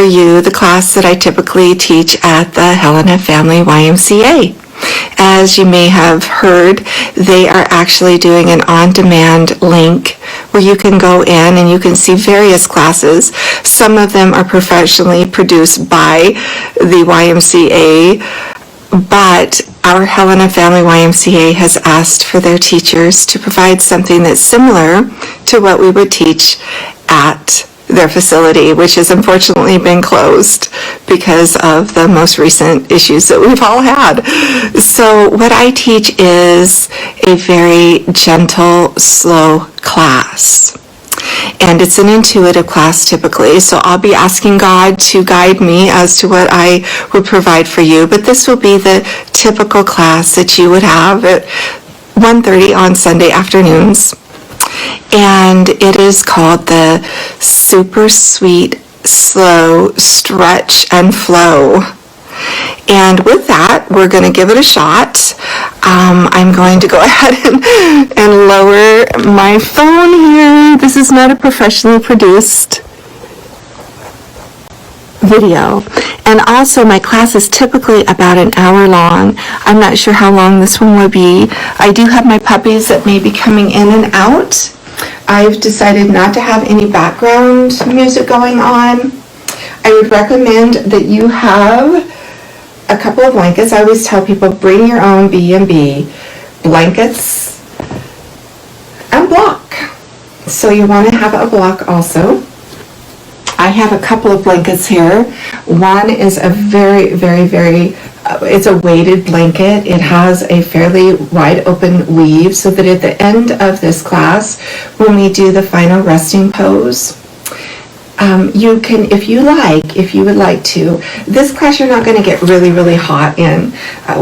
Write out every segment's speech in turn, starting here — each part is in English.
you the class that I typically teach at the Helena Family YMCA. As you may have heard, they are actually doing an on-demand link where you can go in and you can see various classes. Some of them are professionally produced by the YMCA, but our Helena Family YMCA has asked for their teachers to provide something that's similar to what we would teach at their facility, which has unfortunately been closed because of the most recent issues that we've all had. So what I teach is a very gentle, slow class. And it's an intuitive class typically, so I'll be asking God to guide me as to what I would provide for you. But this will be the typical class that you would have at 1:30 on Sunday afternoons. And it is called the Super Sweet Slow Stretch and Flow. And with that, we're going to give it a shot. I'm going to go ahead and lower my phone here. This is not a professionally produced video. And also, my class is typically about an hour long. I'm not sure how long this one will be. I do have my puppies that may be coming in and out. I've decided not to have any background music going on. I would recommend that you have a couple of blankets. I always tell people, bring your own B&B blankets and block. So you want to have a block also. I have a couple of blankets here. One is a very, very, very, it's a weighted blanket. It has a fairly wide open weave so that at the end of this class, when we do the final resting pose, you can, if you would like to, this class you're not going to get really, really hot in.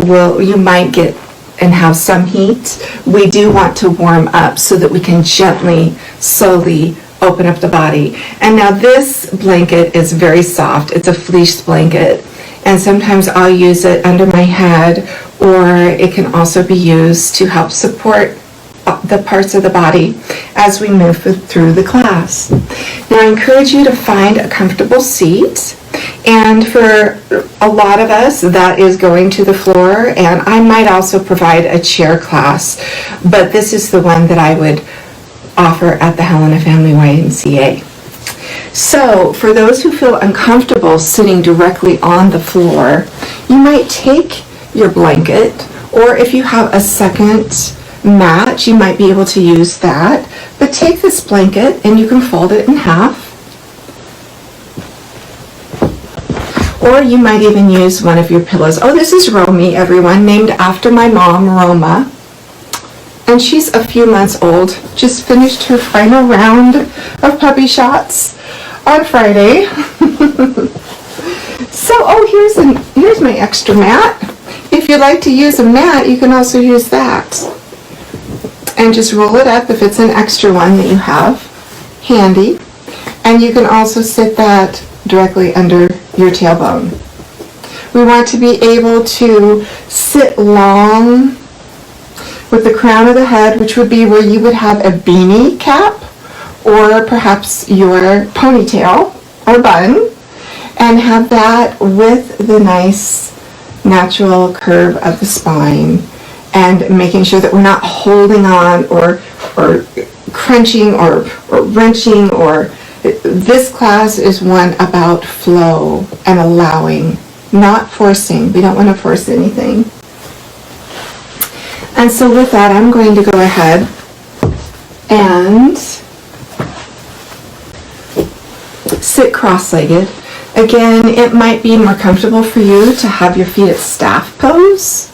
You might get and have some heat. We do want to warm up so that we can gently, slowly open up the body. And now this blanket is very soft. It's a fleece blanket. And sometimes I'll use it under my head, or it can also be used to help support the parts of the body as we move through the class. Now I encourage you to find a comfortable seat, and for a lot of us that is going to the floor, and I might also provide a chair class, but this is the one that I would offer at the Helena Family YMCA. So for those who feel uncomfortable sitting directly on the floor, you might take your blanket, or if you have a second mat, you might be able to use that. But take this blanket and you can fold it in half. Or you might even use one of your pillows. Oh, this is Romy, everyone, named after my mom, Roma. And she's a few months old. Just finished her final round of puppy shots on Friday. So, here's my extra mat. If you like to use a mat, you can also use that. And just roll it up if it's an extra one that you have handy. And you can also sit that directly under your tailbone. We want to be able to sit long with the crown of the head, which would be where you would have a beanie cap or perhaps your ponytail or bun, and have that with the nice natural curve of the spine, and making sure that we're not holding on or crunching or wrenching. Or this class is one about flow and allowing, not forcing. We don't want to force anything. And so with that, I'm going to go ahead and sit cross-legged. Again, it might be more comfortable for you to have your feet at staff pose,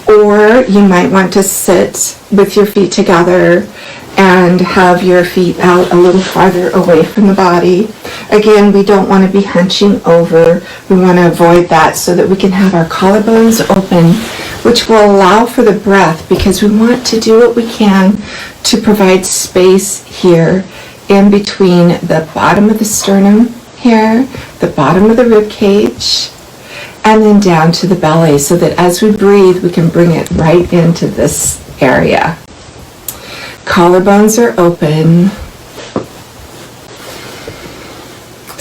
or you might want to sit with your feet together and have your feet out a little farther away from the body. Again, we don't want to be hunching over. We want to avoid that so that we can have our collarbones open, which will allow for the breath, because we want to do what we can to provide space here in between the bottom of the sternum here, the bottom of the rib cage, and then down to the belly, so that as we breathe, we can bring it right into this area. Collarbones are open.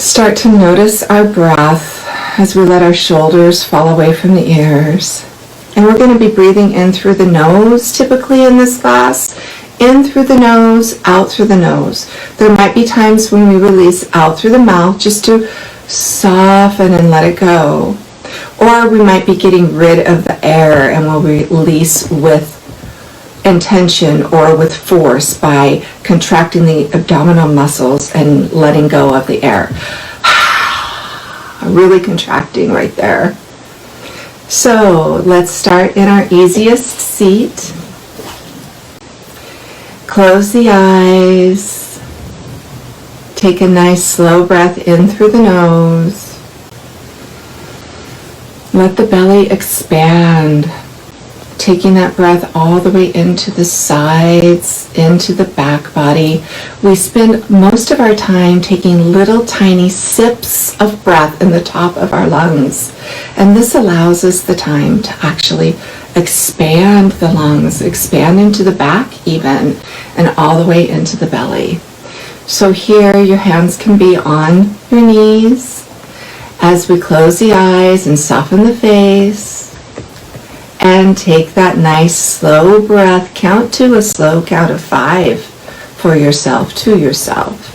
Start to notice our breath as we let our shoulders fall away from the ears. And we're going to be breathing in through the nose, typically in this class. In through the nose, out through the nose. There might be times when we release out through the mouth just to soften and let it go. Or we might be getting rid of the air and we'll release with intention or with force by contracting the abdominal muscles and letting go of the air. Really contracting right there. So let's start in our easiest seat. Close the eyes. Take a nice slow breath in through the nose. Let the belly expand, taking that breath all the way into the sides, into the back body. We spend most of our time taking little tiny sips of breath in the top of our lungs. And this allows us the time to actually expand the lungs, expand into the back even, and all the way into the belly. So here your hands can be on your knees as we close the eyes and soften the face. And take that nice slow breath. Count to a slow count of 5 for yourself, to yourself.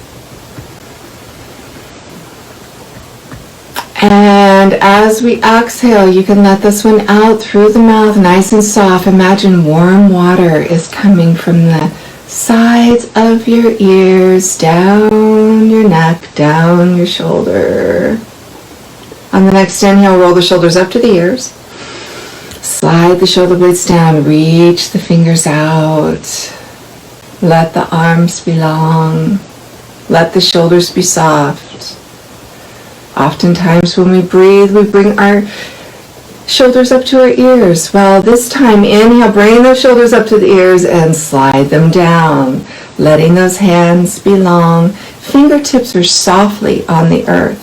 And as we exhale, you can let this one out through the mouth, nice and soft. Imagine warm water is coming from the sides of your ears, down your neck, down your shoulder. On the next inhale, roll the shoulders up to the ears. Slide the shoulder blades down, reach the fingers out. Let the arms be long. Let the shoulders be soft. Oftentimes when we breathe, we bring our shoulders up to our ears. Well, this time, inhale, bring those shoulders up to the ears and slide them down. Letting those hands be long. Fingertips are softly on the earth.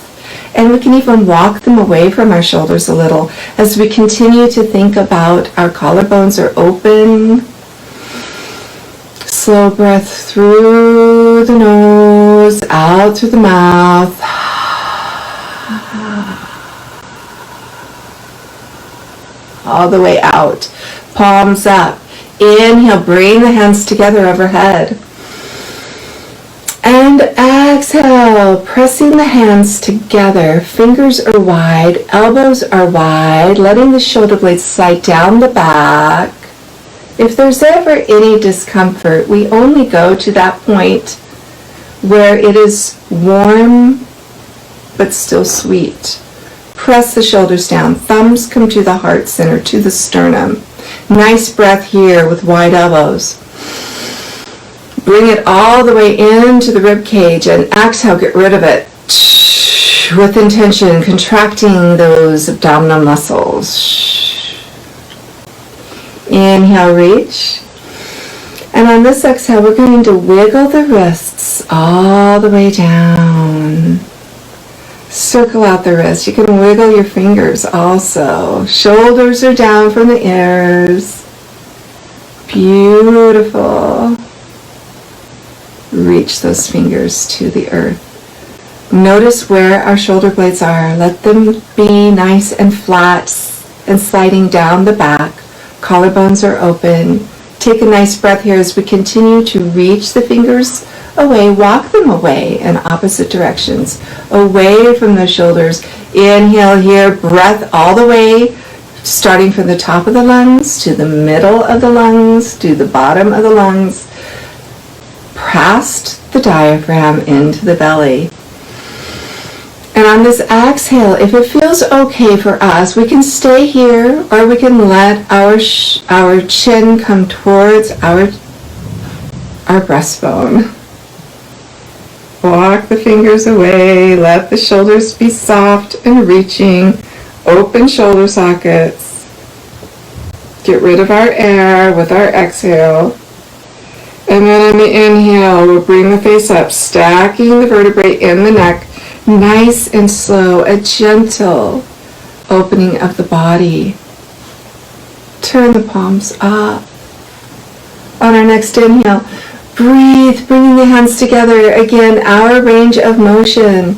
And we can even walk them away from our shoulders a little as we continue to think about our collarbones are open. Slow breath through the nose, out through the mouth. All the way out. Palms up. Inhale, bring the hands together overhead. And exhale, pressing the hands together. Fingers are wide, elbows are wide, letting the shoulder blades slide down the back. If there's ever any discomfort, we only go to that point where it is warm but still sweet. Press the shoulders down. Thumbs come to the heart center, to the sternum. Nice breath here with wide elbows. Bring it all the way into the rib cage and exhale, get rid of it with intention, contracting those abdominal muscles. Inhale, reach. And on this exhale, we're going to wiggle the wrists all the way down. Circle out the wrist. You can wiggle your fingers also. Shoulders are down from the ears. Beautiful. Reach those fingers to the earth. Notice where our shoulder blades are. Let them be nice and flat and sliding down the back. Collarbones are open. Take a nice breath here as we continue to reach the fingers away. Walk them away in opposite directions. Away from the shoulders. Inhale here. Breath all the way. Starting from the top of the lungs to the middle of the lungs to the bottom of the lungs. Past the diaphragm into the belly. And on this exhale, if it feels okay for us, we can stay here or we can let our chin come towards our breastbone. Walk the fingers away, let the shoulders be soft and reaching, open shoulder sockets. Get rid of our air with our exhale. And then on the inhale, we'll bring the face up, stacking the vertebrae in the neck, nice and slow, a gentle opening of the body. Turn the palms up. On our next inhale, breathe, bringing the hands together. Again, our range of motion.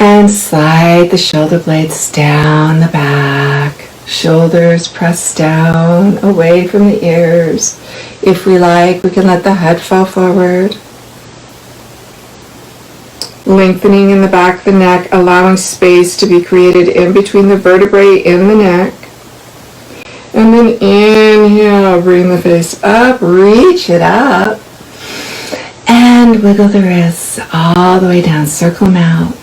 And slide the shoulder blades down the back. Shoulders press down away from the ears. If we like, we can let the head fall forward. Lengthening in the back of the neck, allowing space to be created in between the vertebrae in the neck. And then inhale, bring the face up, reach it up. And wiggle the wrists all the way down, circle them out.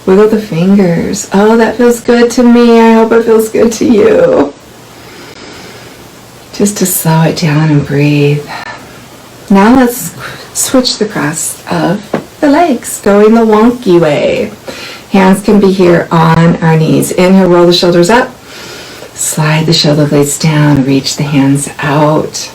Wiggle the fingers. Oh, that feels good to me. I hope it feels good to you. Just to slow it down and breathe. Now let's switch the cross of the legs, going the wonky way. Hands can be here on our knees. Inhale, roll the shoulders up. Slide the shoulder blades down, reach the hands out.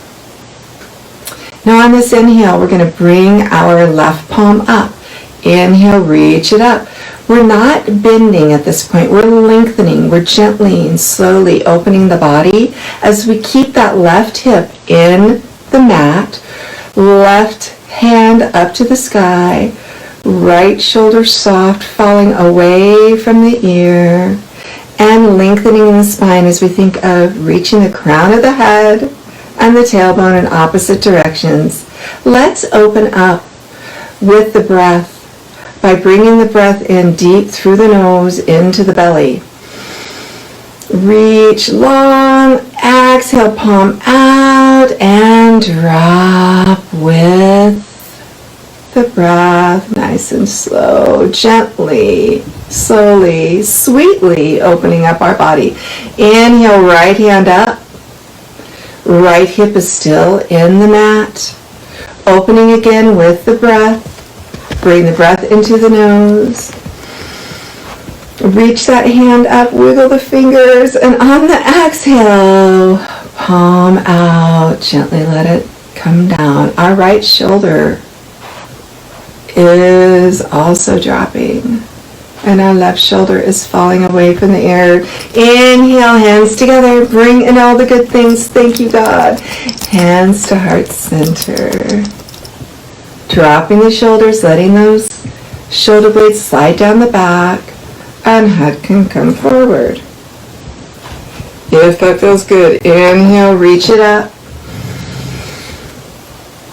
Now on this inhale, we're going to bring our left palm up. Inhale, reach it up. We're not bending at this point. We're lengthening. We're gently and slowly opening the body as we keep that left hip in the mat. Left hand up to the sky. Right shoulder soft, falling away from the ear. And lengthening in the spine as we think of reaching the crown of the head and the tailbone in opposite directions. Let's open up with the breath by bringing the breath in deep through the nose into the belly. Reach long, exhale, palm out, and drop with the breath, nice and slow, gently, slowly, sweetly opening up our body. Inhale, right hand up. Right hip is still in the mat. Opening again with the breath. Bring the breath into the nose. Reach that hand up, wiggle the fingers, and on the exhale, palm out. Gently let it come down. Our right shoulder is also dropping. And our left shoulder is falling away from the ear. Inhale, hands together. Bring in all the good things. Thank you, God. Hands to heart center. Dropping the shoulders, letting those shoulder blades slide down the back, and head can come forward. If that feels good, inhale, reach it up.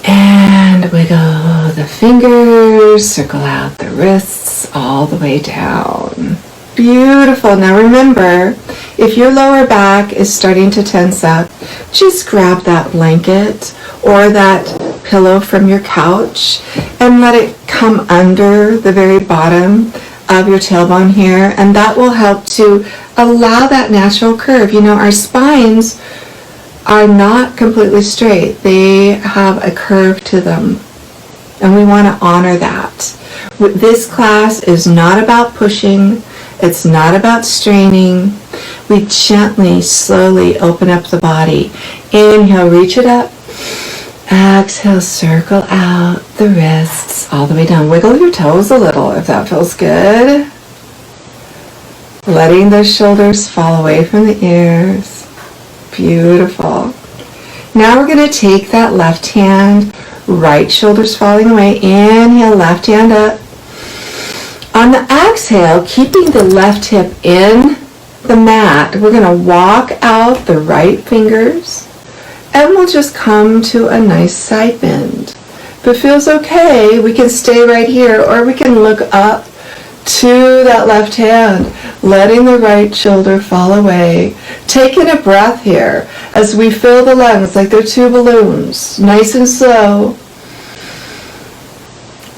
And wiggle the fingers, circle out the wrists all the way down. Beautiful. Now remember, if your lower back is starting to tense up, just grab that blanket or that pillow from your couch and let it come under the very bottom of your tailbone here, and that will help to allow that natural curve. You know, our spines are not completely straight. They have a curve to them, and we want to honor that. This class is not about pushing. It's not about straining. We gently, slowly open up the body. Inhale, reach it up. Exhale, circle out the wrists all the way down. Wiggle your toes a little if that feels good. Letting those shoulders fall away from the ears. Beautiful. Now we're going to take that left hand, right shoulder's falling away. Inhale, left hand up. On the exhale, keeping the left hip in the mat, we're going to walk out the right fingers. And we'll just come to a nice side bend. If it feels okay, we can stay right here, or we can look up to that left hand, letting the right shoulder fall away. Taking a breath here as we fill the lungs like they're two balloons, nice and slow.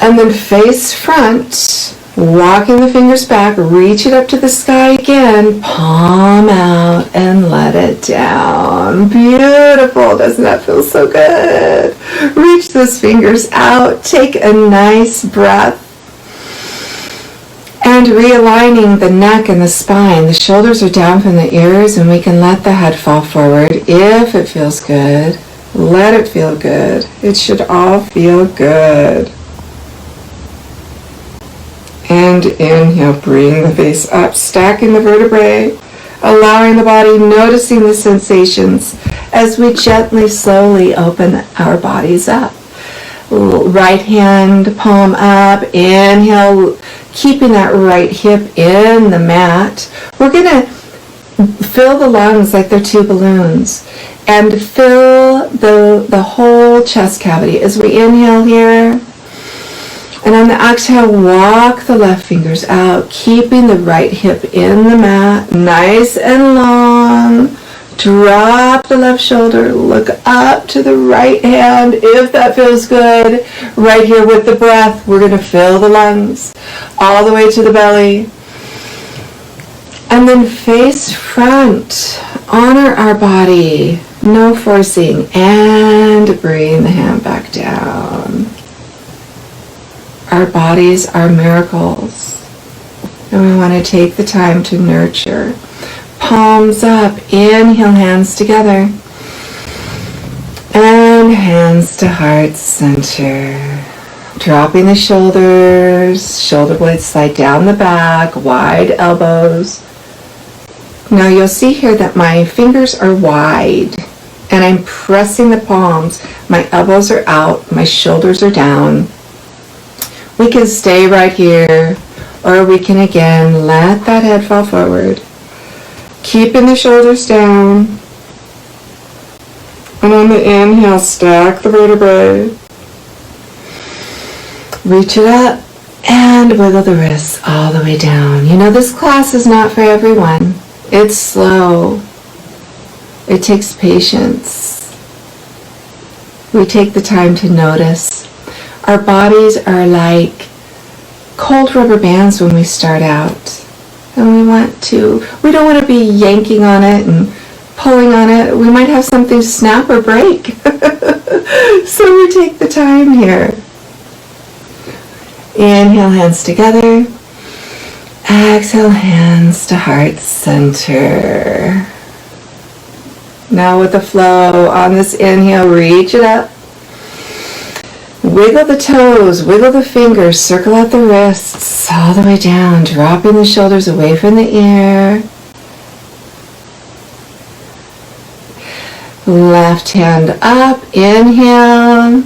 And then face front, walking the fingers back, reach it up to the sky again, palm out and let it down. Beautiful. Doesn't that feel so good? Reach those fingers out, take a nice breath. And realigning the neck and the spine. The shoulders are down from the ears, and we can let the head fall forward if it feels good. Let it feel good. It should all feel good. And inhale, bring the face up, stacking the vertebrae, allowing the body, noticing the sensations as we gently, slowly open our bodies up. Right hand, palm up, inhale, keeping that right hip in the mat. We're going to fill the lungs like they're two balloons and fill the whole chest cavity as we inhale here. And on the exhale, walk the left fingers out, keeping the right hip in the mat, nice and long. Drop the left shoulder, look up to the right hand if that feels good. Right here with the breath, we're going to fill the lungs all the way to the belly. And then face front, honor our body, no forcing, and bring the hand back down. Our bodies are miracles, and we want to take the time to nurture. Palms up, inhale, hands together, and hands to heart center. Dropping the shoulders, shoulder blades slide down the back, wide elbows. Now you'll see here that my fingers are wide, and I'm pressing the palms. My elbows are out, my shoulders are down. We can stay right here, or we can again let that head fall forward. Keeping the shoulders down. And on the inhale, stack the vertebrae. Reach it up and wiggle the wrists all the way down. You know, this class is not for everyone. It's slow. It takes patience. We take the time to notice. Our bodies are like cold rubber bands when we start out. And we don't want to be yanking on it and pulling on it. We might have something snap or break. So we take the time here. Inhale, hands together. Exhale, hands to heart center. Now with the flow, on this inhale, reach it up. Wiggle the toes, wiggle the fingers, circle out the wrists all the way down, dropping the shoulders away from the ear. Left hand up, inhale.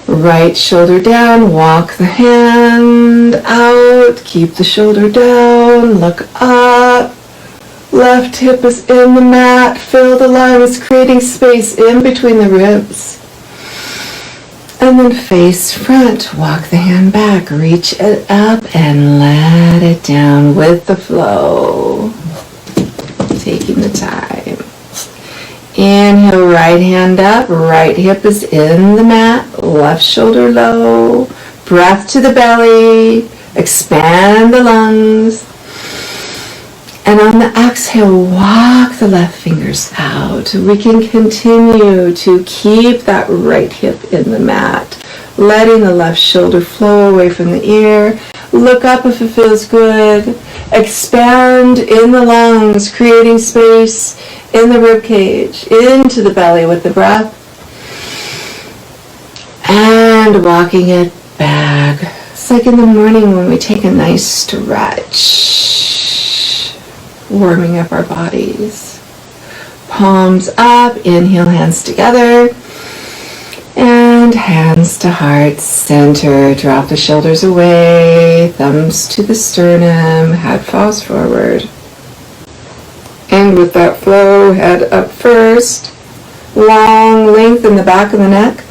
Right shoulder down, walk the hand out, keep the shoulder down, look up. Left hip is in the mat, fill the lungs, creating space in between the ribs. And then face front, walk the hand back, reach it up and let it down with the flow. Taking the time. Inhale, right hand up, right hip is in the mat, left shoulder low, breath to the belly, expand the lungs. And on the exhale, walk the left fingers out. We can continue to keep that right hip in the mat, letting the left shoulder flow away from the ear. Look up if it feels good. Expand in the lungs, creating space in the rib cage, into the belly with the breath. And walking it back. It's like in the morning when we take a nice stretch, warming up our bodies. Palms up, inhale, hands together. And hands to heart center. Drop the shoulders away, thumbs to the sternum, head falls forward. And with that flow, head up first. Long length in the back of the neck.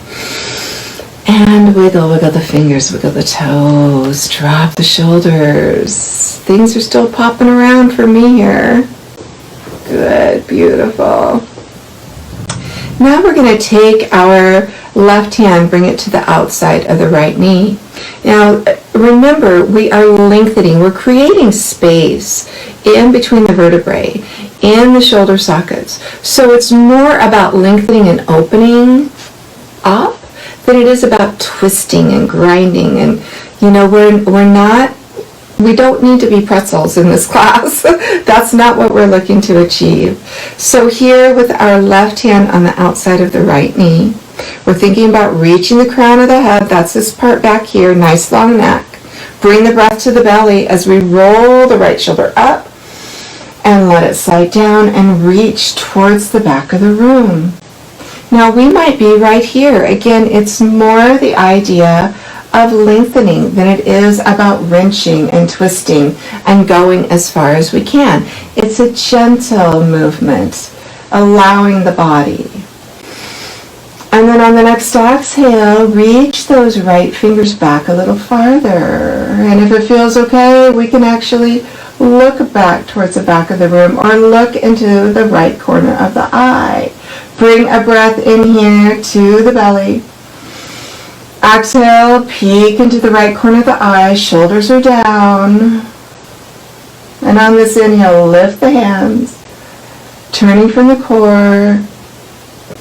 And wiggle the fingers, wiggle the toes, drop the shoulders. Things are still popping around for me here. Good, beautiful. Now we're going to take our left hand, bring it to the outside of the right knee. Now remember, we are lengthening, we're creating space in between the vertebrae, in the shoulder sockets. So it's more about lengthening and opening up than it is about twisting and grinding. And you know, we don't need to be pretzels in this class. That's not what we're looking to achieve. So here with our left hand on the outside of the right knee, we're thinking about reaching the crown of the head. That's this part back here, nice long neck. Bring the breath to the belly as we roll the right shoulder up and let it slide down and reach towards the back of the room. Now we might be right here. Again, it's more the idea of lengthening than it is about wrenching and twisting and going as far as we can. It's a gentle movement, allowing the body. And then on the next exhale, reach those right fingers back a little farther. And if it feels okay, we can actually look back towards the back of the room or look into the right corner of the eye. Bring a breath in here to the belly. Exhale, peek into the right corner of the eye, shoulders are down. And on this inhale, lift the hands, turning from the core,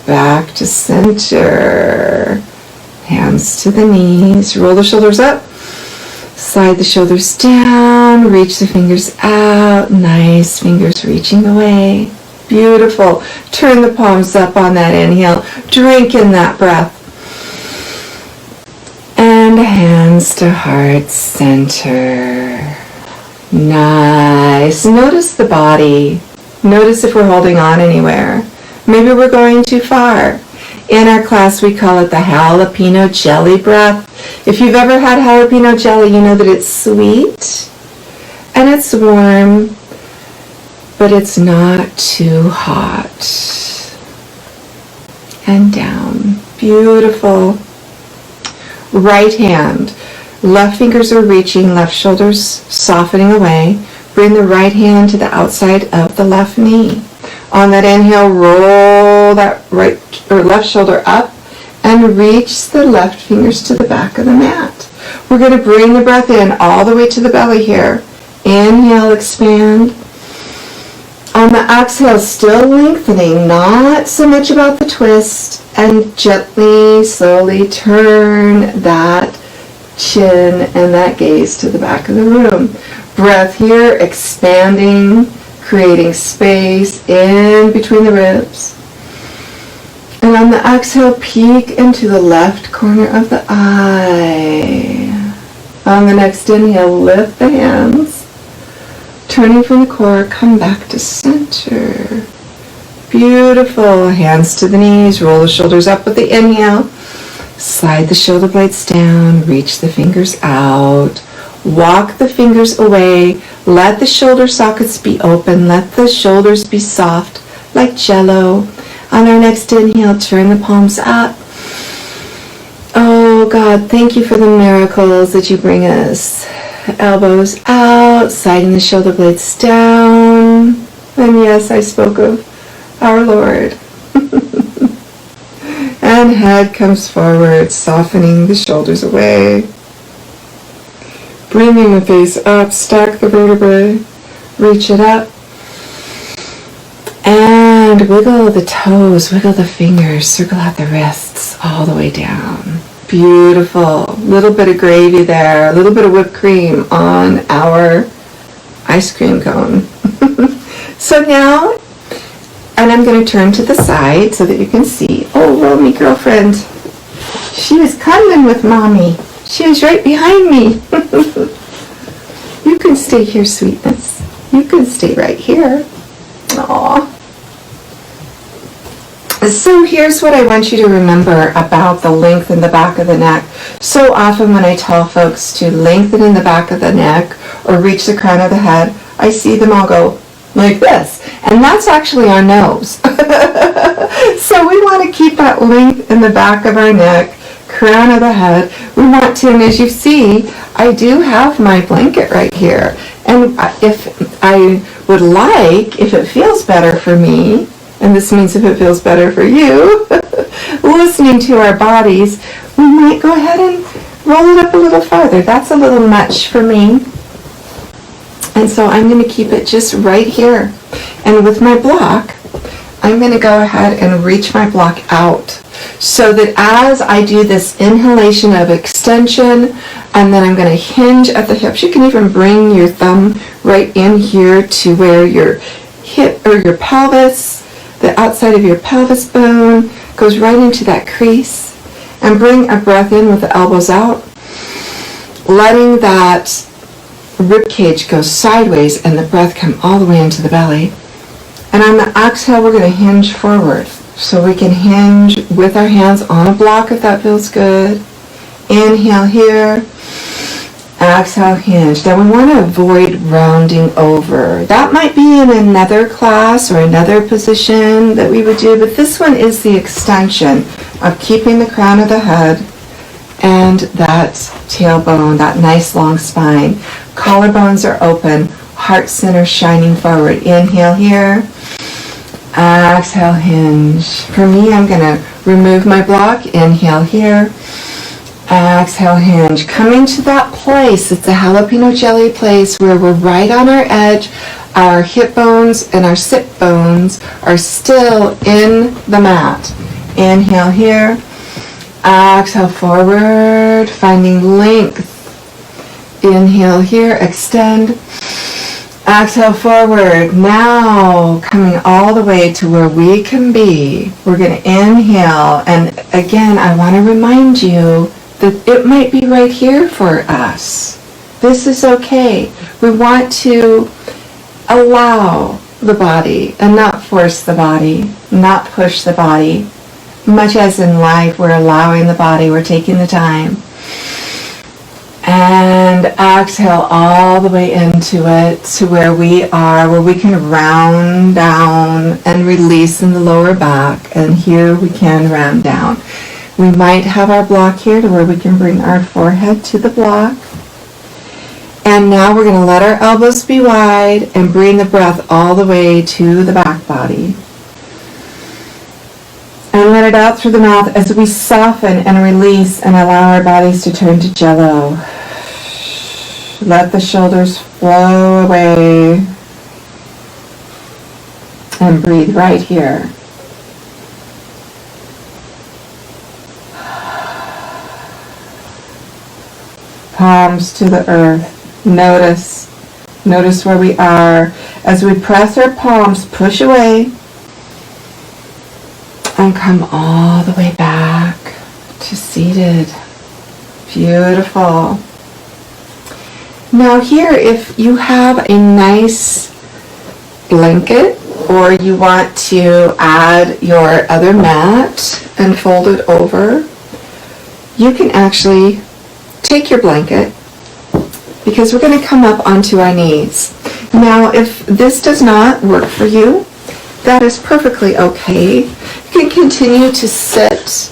back to center. Hands to the knees, roll the shoulders up, slide the shoulders down, reach the fingers out, nice fingers reaching away. Beautiful. Turn the palms up on that inhale, drink in that breath. And hands to heart center. Nice. Notice the body. Notice if we're holding on anywhere. Maybe we're going too far. In our class, we call it the jalapeno jelly breath. If you've ever had jalapeno jelly, you know that it's sweet and it's warm, but it's not too hot. And down. Beautiful. Right hand. Left fingers are reaching, left shoulders softening away. Bring the right hand to the outside of the left knee. On that inhale, roll that right or left shoulder up and reach the left fingers to the back of the mat. We're going to bring the breath in all the way to the belly here. Inhale, expand. On the exhale, still lengthening, not so much about the twist, and gently, slowly turn that chin and that gaze to the back of the room. Breath here, expanding, creating space in between the ribs. And on the exhale, peek into the left corner of the eye. On the next inhale, lift the hands. Turning from the core, come back to center. Beautiful. Hands to the knees, roll the shoulders up with the inhale. Slide the shoulder blades down, reach the fingers out. Walk the fingers away. Let the shoulder sockets be open. Let the shoulders be soft like jello. On our next inhale, turn the palms up. Oh God, thank you for the miracles that you bring us. Elbows out, sliding the shoulder blades down. And yes, I spoke of our Lord. And head comes forward, softening the shoulders away. Bringing the face up, stack the vertebrae, reach it up. And wiggle the toes, wiggle the fingers, circle out the wrists all the way down. Beautiful. Little bit of gravy there, a little bit of whipped cream on our ice cream cone. So now, and I'm going to turn to the side so that you can see. Oh, Romy girlfriend. She was cuddling with mommy. She was right behind me. You can stay here, sweetness. You can stay right here. Aww. So here's what I want you to remember about the length in the back of the neck. So often when I tell folks to lengthen in the back of the neck or reach the crown of the head, I see them all go like this. And that's actually our nose. So we want to keep that length in the back of our neck, crown of the head. We want to, and as you see, I do have my blanket right here. And if I would like, if it feels better for me, and this means if it feels better for you, listening to our bodies, we might go ahead and roll it up a little farther. That's a little much for me. And so I'm going to keep it just right here. And with my block, I'm going to go ahead and reach my block out so that as I do this inhalation of extension, and then I'm going to hinge at the hips. You can even bring your thumb right in here to where your hip or your pelvis, the outside of your pelvis bone goes right into that crease, and bring a breath in with the elbows out, letting that rib cage go sideways and the breath come all the way into the belly. And on the exhale, we're going to hinge forward. So we can hinge with our hands on a block if that feels good. Inhale here. Exhale, hinge. Now we want to avoid rounding over. That might be in another class or another position that we would do, but this one is the extension of keeping the crown of the head and that tailbone, that nice long spine. Collarbones are open, heart center shining forward. Inhale here. Exhale, hinge. For me, I'm going to remove my block. Inhale here. Exhale, hinge. Coming to that place, it's a jalapeno jelly place where we're right on our edge. Our hip bones and our sit bones are still in the mat. Inhale here. Exhale, forward, finding length. Inhale here, extend. Exhale, forward. Now, coming all the way to where we can be. We're going to inhale. And again, I want to remind you that it might be right here for us. This is okay. We want to allow the body and not force the body, not push the body. Much as in life, we're allowing the body, we're taking the time. And exhale all the way into it to where we are, where we can round down and release in the lower back. And here we can round down. We might have our block here to where we can bring our forehead to the block. And now we're going to let our elbows be wide and bring the breath all the way to the back body. And let it out through the mouth as we soften and release and allow our bodies to turn to jello. Let the shoulders flow away. And breathe right here. Palms to the earth. Notice where we are. As we press our palms, push away. And come all the way back to seated. Beautiful. Now here, if you have a nice blanket or you want to add your other mat and fold it over, you can actually take your blanket because we're going to come up onto our knees. Now, if this does not work for you, that is perfectly okay. You can continue to sit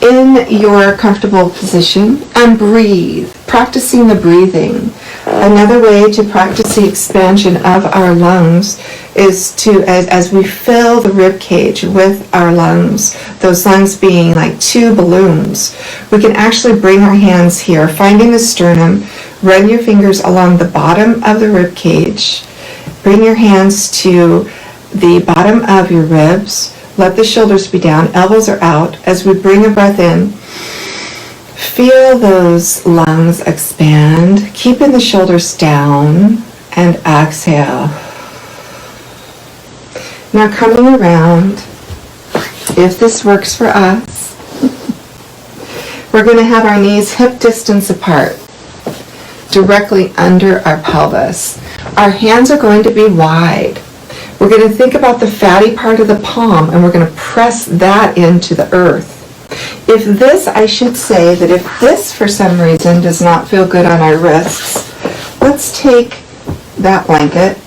in your comfortable position and breathe, practicing the breathing. Another way to practice the expansion of our lungs is to, as we fill the rib cage with our lungs, those lungs being like two balloons, we can actually bring our hands here, finding the sternum, run your fingers along the bottom of the rib cage, bring your hands to the bottom of your ribs, let the shoulders be down, elbows are out. As we bring a breath in, feel those lungs expand, keeping the shoulders down, and exhale. Now coming around, if this works for us, we're going to have our knees hip distance apart, directly under our pelvis. Our hands are going to be wide. We're going to think about the fatty part of the palm, and we're going to press that into the earth. If this, I should say that if this for some reason does not feel good on our wrists, let's take that blanket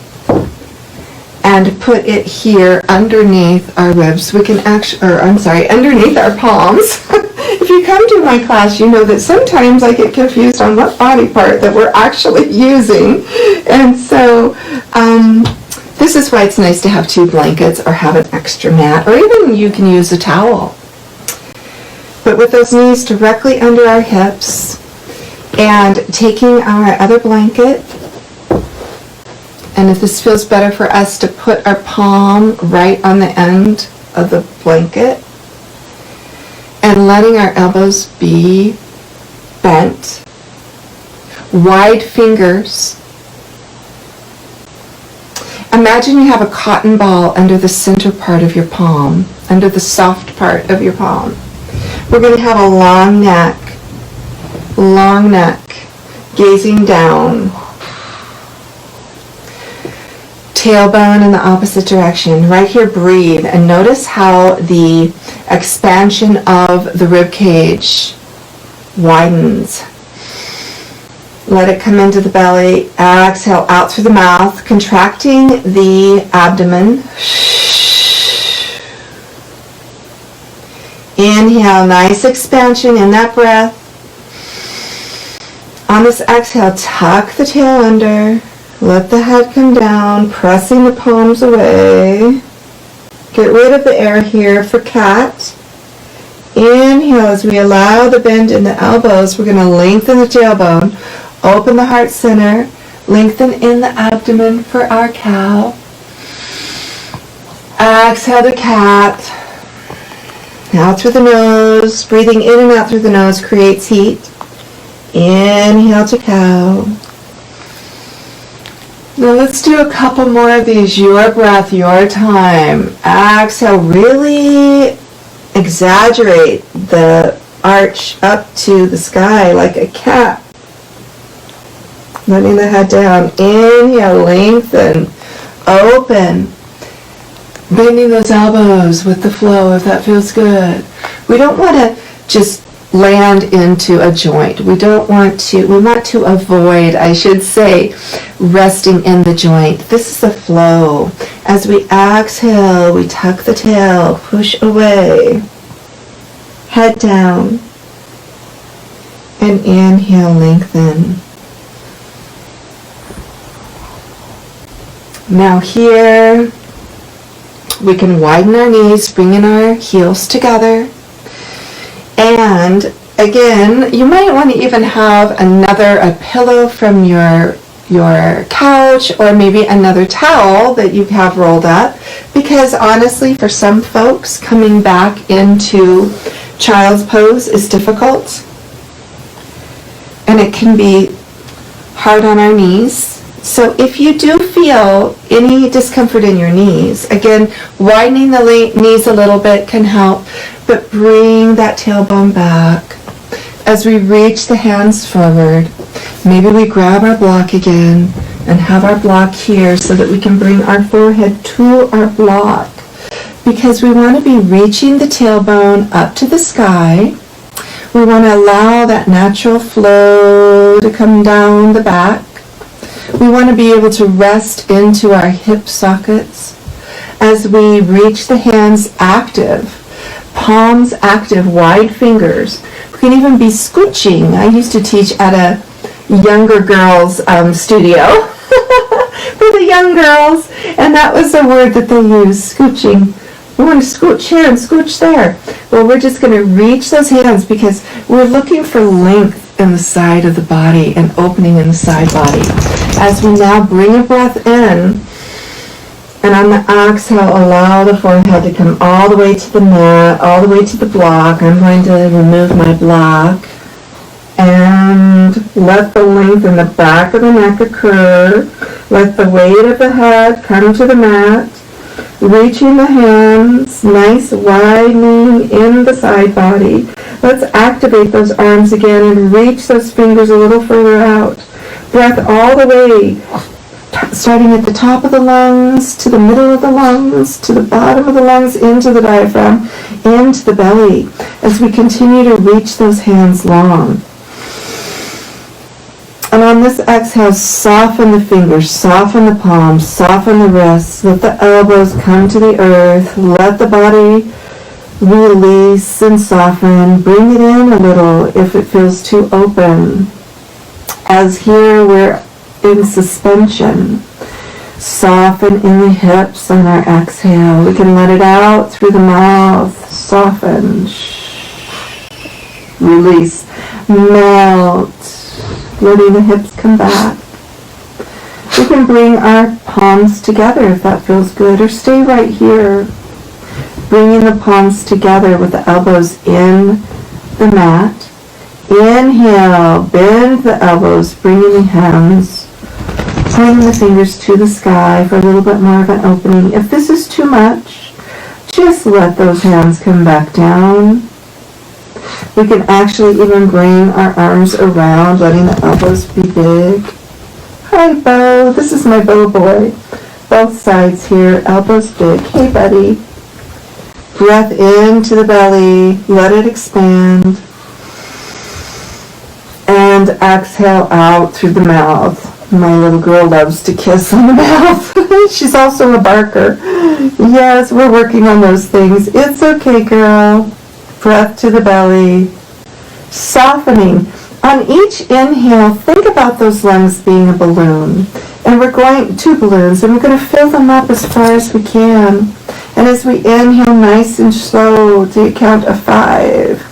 and put it here underneath our ribs. We can actually, underneath our palms. If you come to my class, you know that sometimes I get confused on what body part that we're actually using. And so, this is why it's nice to have two blankets or have an extra mat, or even you can use a towel. But with those knees directly under our hips and taking our other blanket, and if this feels better for us to put our palm right on the end of the blanket and letting our elbows be bent, wide fingers. Imagine you have a cotton ball under the center part of your palm, under the soft part of your palm. We're going to have a long neck, gazing down. Tailbone in the opposite direction. Right here, breathe, and notice how the expansion of the rib cage widens. Let it come into the belly. Exhale out through the mouth, contracting the abdomen. Inhale, nice expansion in that breath. On this exhale, tuck the tail under. Let the head come down, pressing the palms away. Get rid of the air here for cat. Inhale as we allow the bend in the elbows. We're going to lengthen the tailbone, open the heart center, lengthen in the abdomen for our cow. Exhale to cat. Out through the nose, breathing in and out through the nose creates heat. Inhale to cow. Now let's do a couple more of these. Your breath, your time. Exhale, really exaggerate the arch up to the sky like a cat. Letting the head down. Inhale, lengthen, open. Bending those elbows with the flow if that feels good. We don't want to just land into a joint. We want to avoid, I should say, resting in the joint. This is a flow. As we exhale, we tuck the tail, push away, head down, and inhale, lengthen. Now here, we can widen our knees, bring in our heels together. And again, you might want to even have a pillow from your couch, or maybe another towel that you have rolled up, because honestly, for some folks, coming back into child's pose is difficult, and it can be hard on our knees. So if you do feel any discomfort in your knees, again, widening the knees a little bit can help, but bring that tailbone back. As we reach the hands forward, maybe we grab our block again and have our block here so that we can bring our forehead to our block, because we want to be reaching the tailbone up to the sky. We want to allow that natural flow to come down the back. We want to be able to rest into our hip sockets as we reach the hands active, palms active, wide fingers. We can even be scooching. I used to teach at a younger girls' studio for the young girls, and that was the word that they used, scooching. We want to scooch here and scooch there. Well, we're just going to reach those hands because we're looking for length in the side of the body and opening in the side body. As we now bring a breath in, and on the exhale, allow the forehead to come all the way to the mat, all the way to the block. I'm going to remove my block and let the length in the back of the neck occur. Let the weight of the head come to the mat. Reaching the hands, nice widening in the side body. Let's activate those arms again and reach those fingers a little further out. Breath all the way, starting at the top of the lungs, to the middle of the lungs, to the bottom of the lungs, into the diaphragm, into the belly, as we continue to reach those hands long. And on this exhale, soften the fingers, soften the palms, soften the wrists. Let the elbows come to the earth. Let the body release and soften. Bring it in a little if it feels too open. As here we're in suspension. Soften in the hips on our exhale. We can let it out through the mouth. Soften. Release. Melt. Letting the hips come back. We can bring our palms together if that feels good, or stay right here. Bringing the palms together with the elbows in the mat. Inhale, bend the elbows, bringing the hands, pointing the fingers to the sky for a little bit more of an opening. If this is too much, just let those hands come back down. We can actually even bring our arms around, letting the elbows be big. Hi, Bo. This is my Bo boy. Both sides here, elbows big. Hey, buddy. Breath into the belly. Let it expand. And exhale out through the mouth. My little girl loves to kiss on the mouth. She's also a barker. Yes, we're working on those things. It's okay, girl. Breath to the belly. Softening. On each inhale, think about those lungs being a balloon. And we're going, 2 balloons, and we're going to fill them up as far as we can. And as we inhale nice and slow to a count of 5.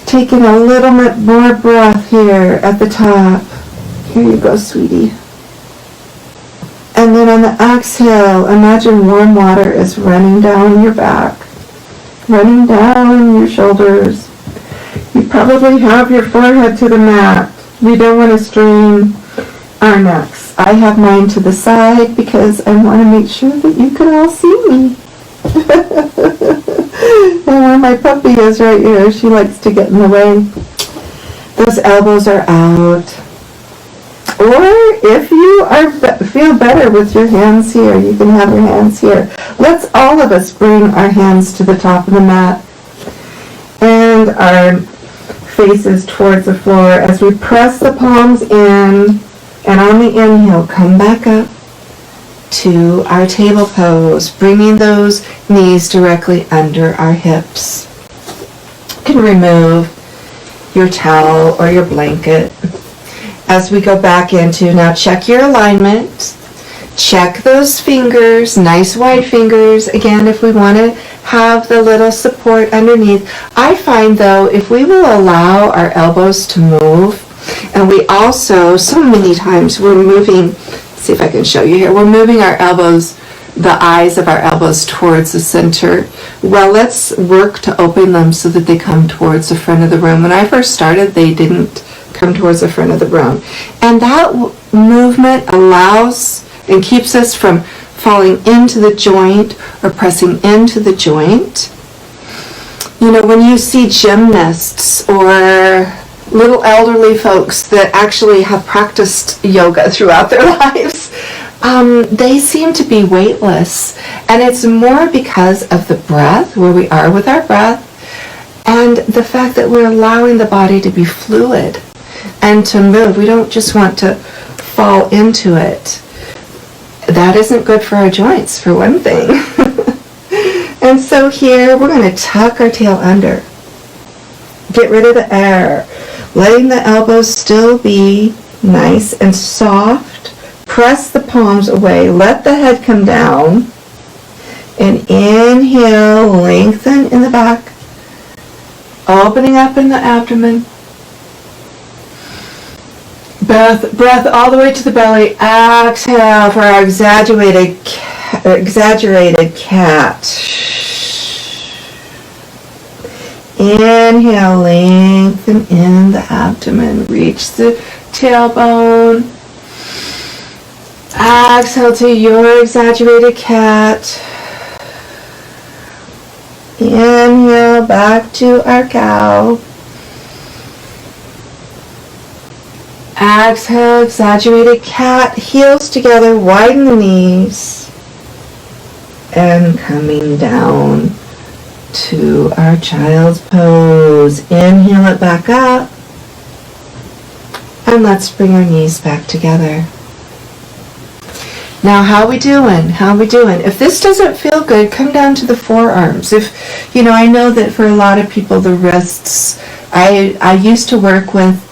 Taking a little bit more breath here at the top. Here you go, sweetie. And then on the exhale, imagine warm water is running down your back, running down your shoulders. You probably have your forehead to the mat. We don't want to strain our necks. I have mine to the side because I want to make sure that you can all see me. And where my puppy is right here, she likes to get in the way. Those elbows are out. Or if you feel better with your hands here, you can have your hands here. Let's all of us bring our hands to the top of the mat and our faces towards the floor as we press the palms in, and on the inhale, come back up to our table pose, bringing those knees directly under our hips. You can remove your towel or your blanket. As we go back into, now check your alignment, check those fingers, nice wide fingers, again if we want to have the little support underneath. I find though, if we will allow our elbows to move, and we also, so many times we're moving, see if I can show you here, we're moving our elbows, the eyes of our elbows towards the center. Well, let's work to open them so that they come towards the front of the room. When I first started, they didn't come towards the front of the room. And that movement allows and keeps us from falling into the joint or pressing into the joint. You know, when you see gymnasts or little elderly folks that actually have practiced yoga throughout their lives, they seem to be weightless. And it's more because of the breath, where we are with our breath, and the fact that we're allowing the body to be fluid and to move. We don't just want to fall into it. That isn't good for our joints, for one thing. And so here, we're going to tuck our tail under. Get rid of the air. Letting the elbows still be nice and soft. Press the palms away. Let the head come down. And inhale, lengthen in the back. Opening up in the abdomen. Breath all the way to the belly. Exhale for our exaggerated cat. Inhale, lengthen in the abdomen. Reach the tailbone. Exhale to your exaggerated cat. Inhale, back to our cow. Exhale, exaggerated cat, heels together, widen the knees, and coming down to our child's pose. Inhale it back up, and let's bring our knees back together. Now, how we doing? If this doesn't feel good, come down to the forearms. If, you know, I know that for a lot of people, the wrists, I used to work with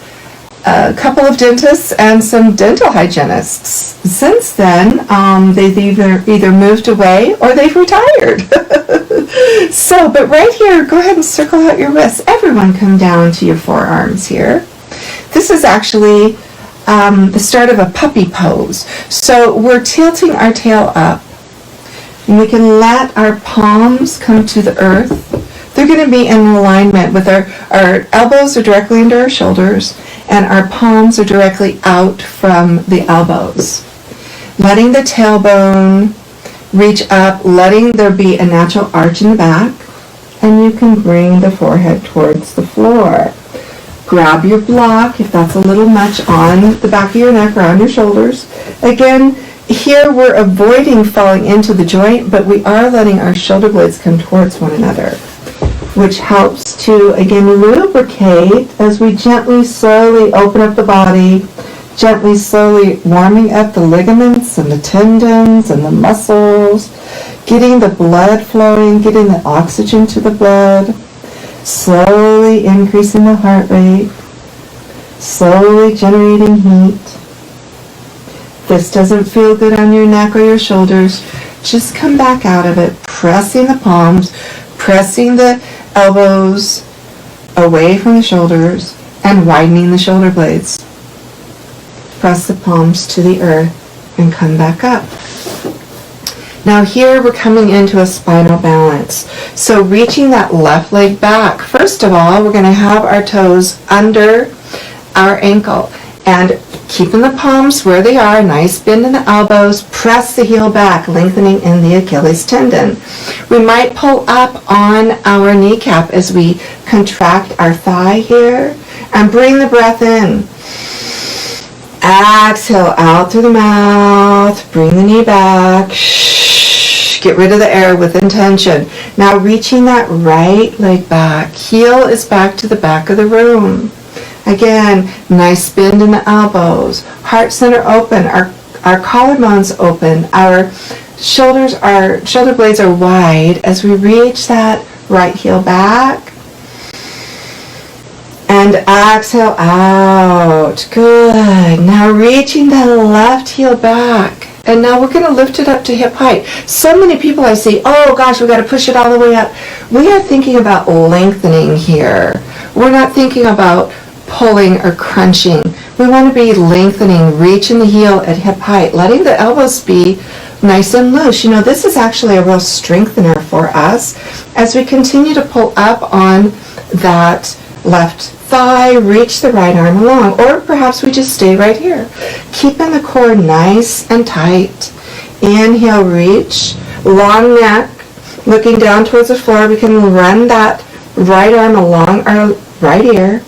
a couple of dentists and some dental hygienists. Since then, they've either moved away or they've retired. So, but right here, go ahead and circle out your wrists. Everyone come down to your forearms here. This is actually the start of a puppy pose. So we're tilting our tail up. And we can let our palms come to the earth. They're going to be in alignment with our elbows are directly under our shoulders, and our palms are directly out from the elbows. Letting the tailbone reach up, letting there be a natural arch in the back, and you can bring the forehead towards the floor. Grab your block if that's a little much on the back of your neck or on your shoulders. Again, here we're avoiding falling into the joint, but we are letting our shoulder blades come towards one another. which helps to, again, lubricate as we gently, slowly open up the body, gently, slowly warming up the ligaments and the tendons and the muscles, getting the blood flowing, getting the oxygen to the blood, slowly increasing the heart rate, slowly generating heat. If this doesn't feel good on your neck or your shoulders, just come back out of it, pressing the palms, pressing the elbows away from the shoulders, and widening the shoulder blades. Press the palms to the earth and come back up. Now here we're coming into a spinal balance. So reaching that left leg back. First of all, we're going to have our toes under our ankle and keeping the palms where they are, nice bend in the elbows, press the heel back, lengthening in the Achilles tendon. We might pull up on our kneecap as we contract our thigh here and bring the breath in. Exhale out through the mouth, bring the knee back, get rid of the air with intention. Now reaching that right leg back, heel is back to the back of the room. Again, nice bend in the elbows, heart center open, our collarbones open, our shoulder blades are wide as we reach that right heel back. And exhale out. Good. Now reaching the left heel back. And now we're going to lift it up to hip height. So many people I see, oh gosh, we got to push it all the way up. We are thinking about lengthening here. We're not thinking about pulling or crunching. We want to be lengthening, reaching the heel at hip height, letting the elbows be nice and loose. You know, this is actually a real strengthener for us as we continue to pull up on that left thigh, reach the right arm along, or perhaps we just stay right here. Keeping the core nice and tight. Inhale, reach, long neck, looking down towards the floor. We can run that right arm along our right ear.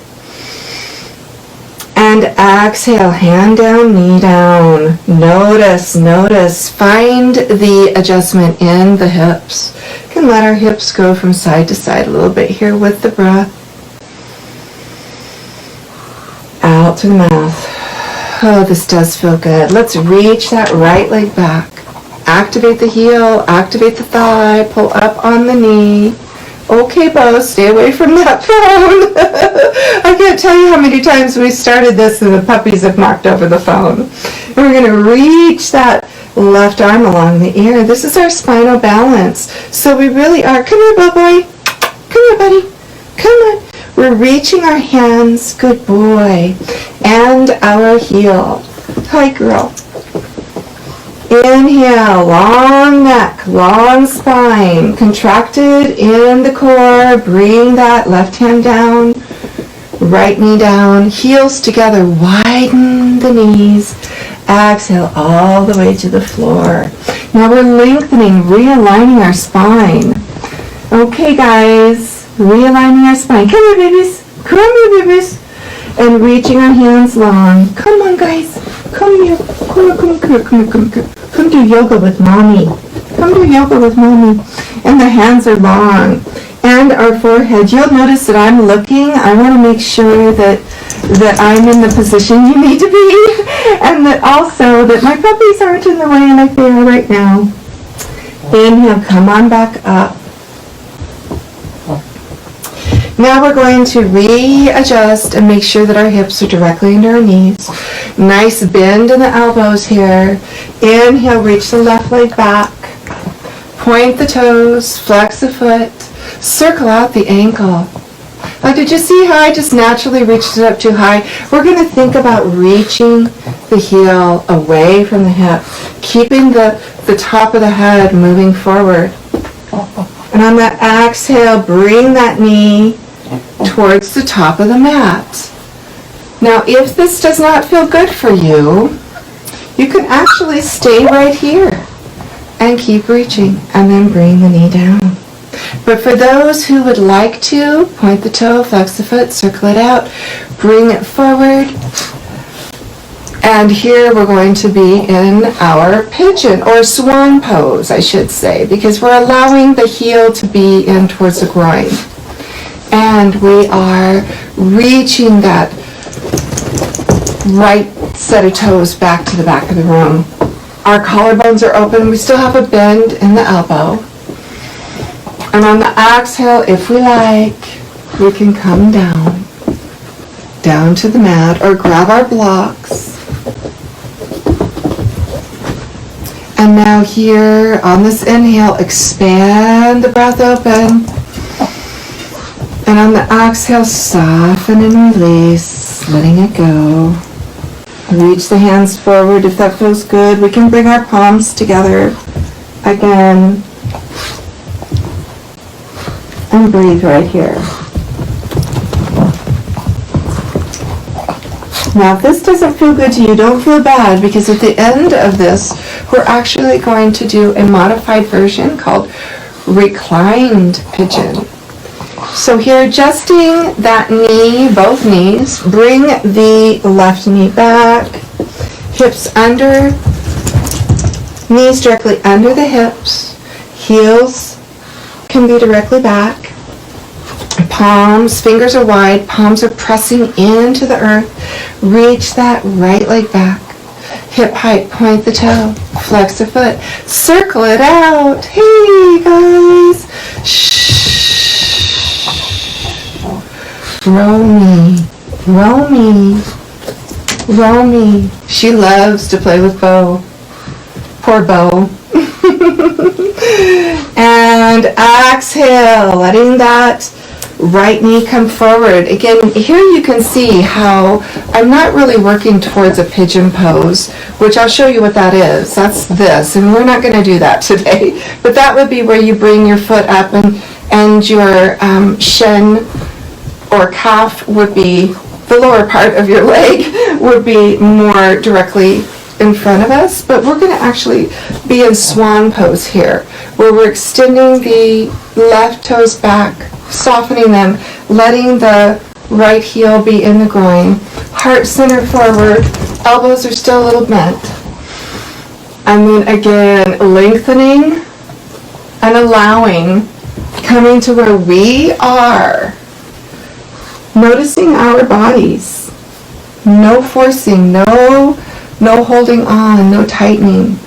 And exhale, hand down, knee down. Notice, find the adjustment in the hips. You can let our hips go from side to side a little bit here with the breath. Out through the mouth. Oh, this does feel good. Let's reach that right leg back. Activate the heel, activate the thigh, pull up on the knee. Okay, Bo, stay away from that phone. I can't tell you how many times we started this and the puppies have knocked over the phone. And we're going to reach that left arm along the ear. This is our spinal balance. So we really are. Come here, Bo boy. Come here, buddy. Come on. We're reaching our hands, good boy, and our heel. Hi, girl. Inhale, long neck, long spine, contracted in the core. Bring that left hand down, right knee down, heels together, widen the knees. Exhale all the way to the floor. Now we're lengthening, realigning our spine. Okay, guys. Realigning our spine. Come here, babies. Come here, babies. And reaching our hands long. Come on, guys. Come here. Come do yoga with mommy. Come do yoga with mommy. And the hands are long. And our forehead. You'll notice that I'm looking. I want to make sure that I'm in the position you need to be. And that also that my puppies aren't in the way like they are right now. Inhale. Come on back up. Now we're going to readjust and make sure that our hips are directly under our knees. Nice bend in the elbows here. Inhale, reach the left leg back. Point the toes, flex the foot, circle out the ankle. Now, did you see how I just naturally reached it up too high? We're going to think about reaching the heel away from the hip, keeping the top of the head moving forward. And on that exhale, bring that knee towards the top of the mat. Now, if this does not feel good for you, you can actually stay right here and keep reaching and then bring the knee down. But for those who would like to, point the toe, flex the foot, circle it out, bring it forward. And here we're going to be in our pigeon, or swan pose, I should say, because we're allowing the heel to be in towards the groin. And we are reaching that right set of toes back to the back of the room. Our collarbones are open. We still have a bend in the elbow. And on the exhale, if we like, we can come down to the mat or grab our blocks. And now here on this inhale, expand the breath open. And on the exhale, soften and release, letting it go. Reach the hands forward if that feels good. We can bring our palms together again. And breathe right here. Now, if this doesn't feel good to you, don't feel bad, because at the end of this, we're actually going to do a modified version called reclined pigeon. So here, adjusting that knee, both knees, bring the left knee back, hips under, knees directly under the hips, heels can be directly back, palms, fingers are wide, palms are pressing into the earth, reach that right leg back, hip height, point the toe, flex the foot, circle it out, hey guys, roll me, roll me, roll me. She loves to play with Bo. Poor Bo. And exhale, letting that right knee come forward. Again, here you can see how I'm not really working towards a pigeon pose, which I'll show you what that is. That's this, and we're not going to do that today. But that would be where you bring your foot up and your shin or calf would be, the lower part of your leg would be more directly in front of us, but we're going to actually be in swan pose here, where we're extending the left toes back, softening them, letting the right heel be in the groin, heart center forward, elbows are still a little bent. And then again, lengthening and allowing, coming to where we are. Noticing our bodies, no forcing, no holding on, no tightening.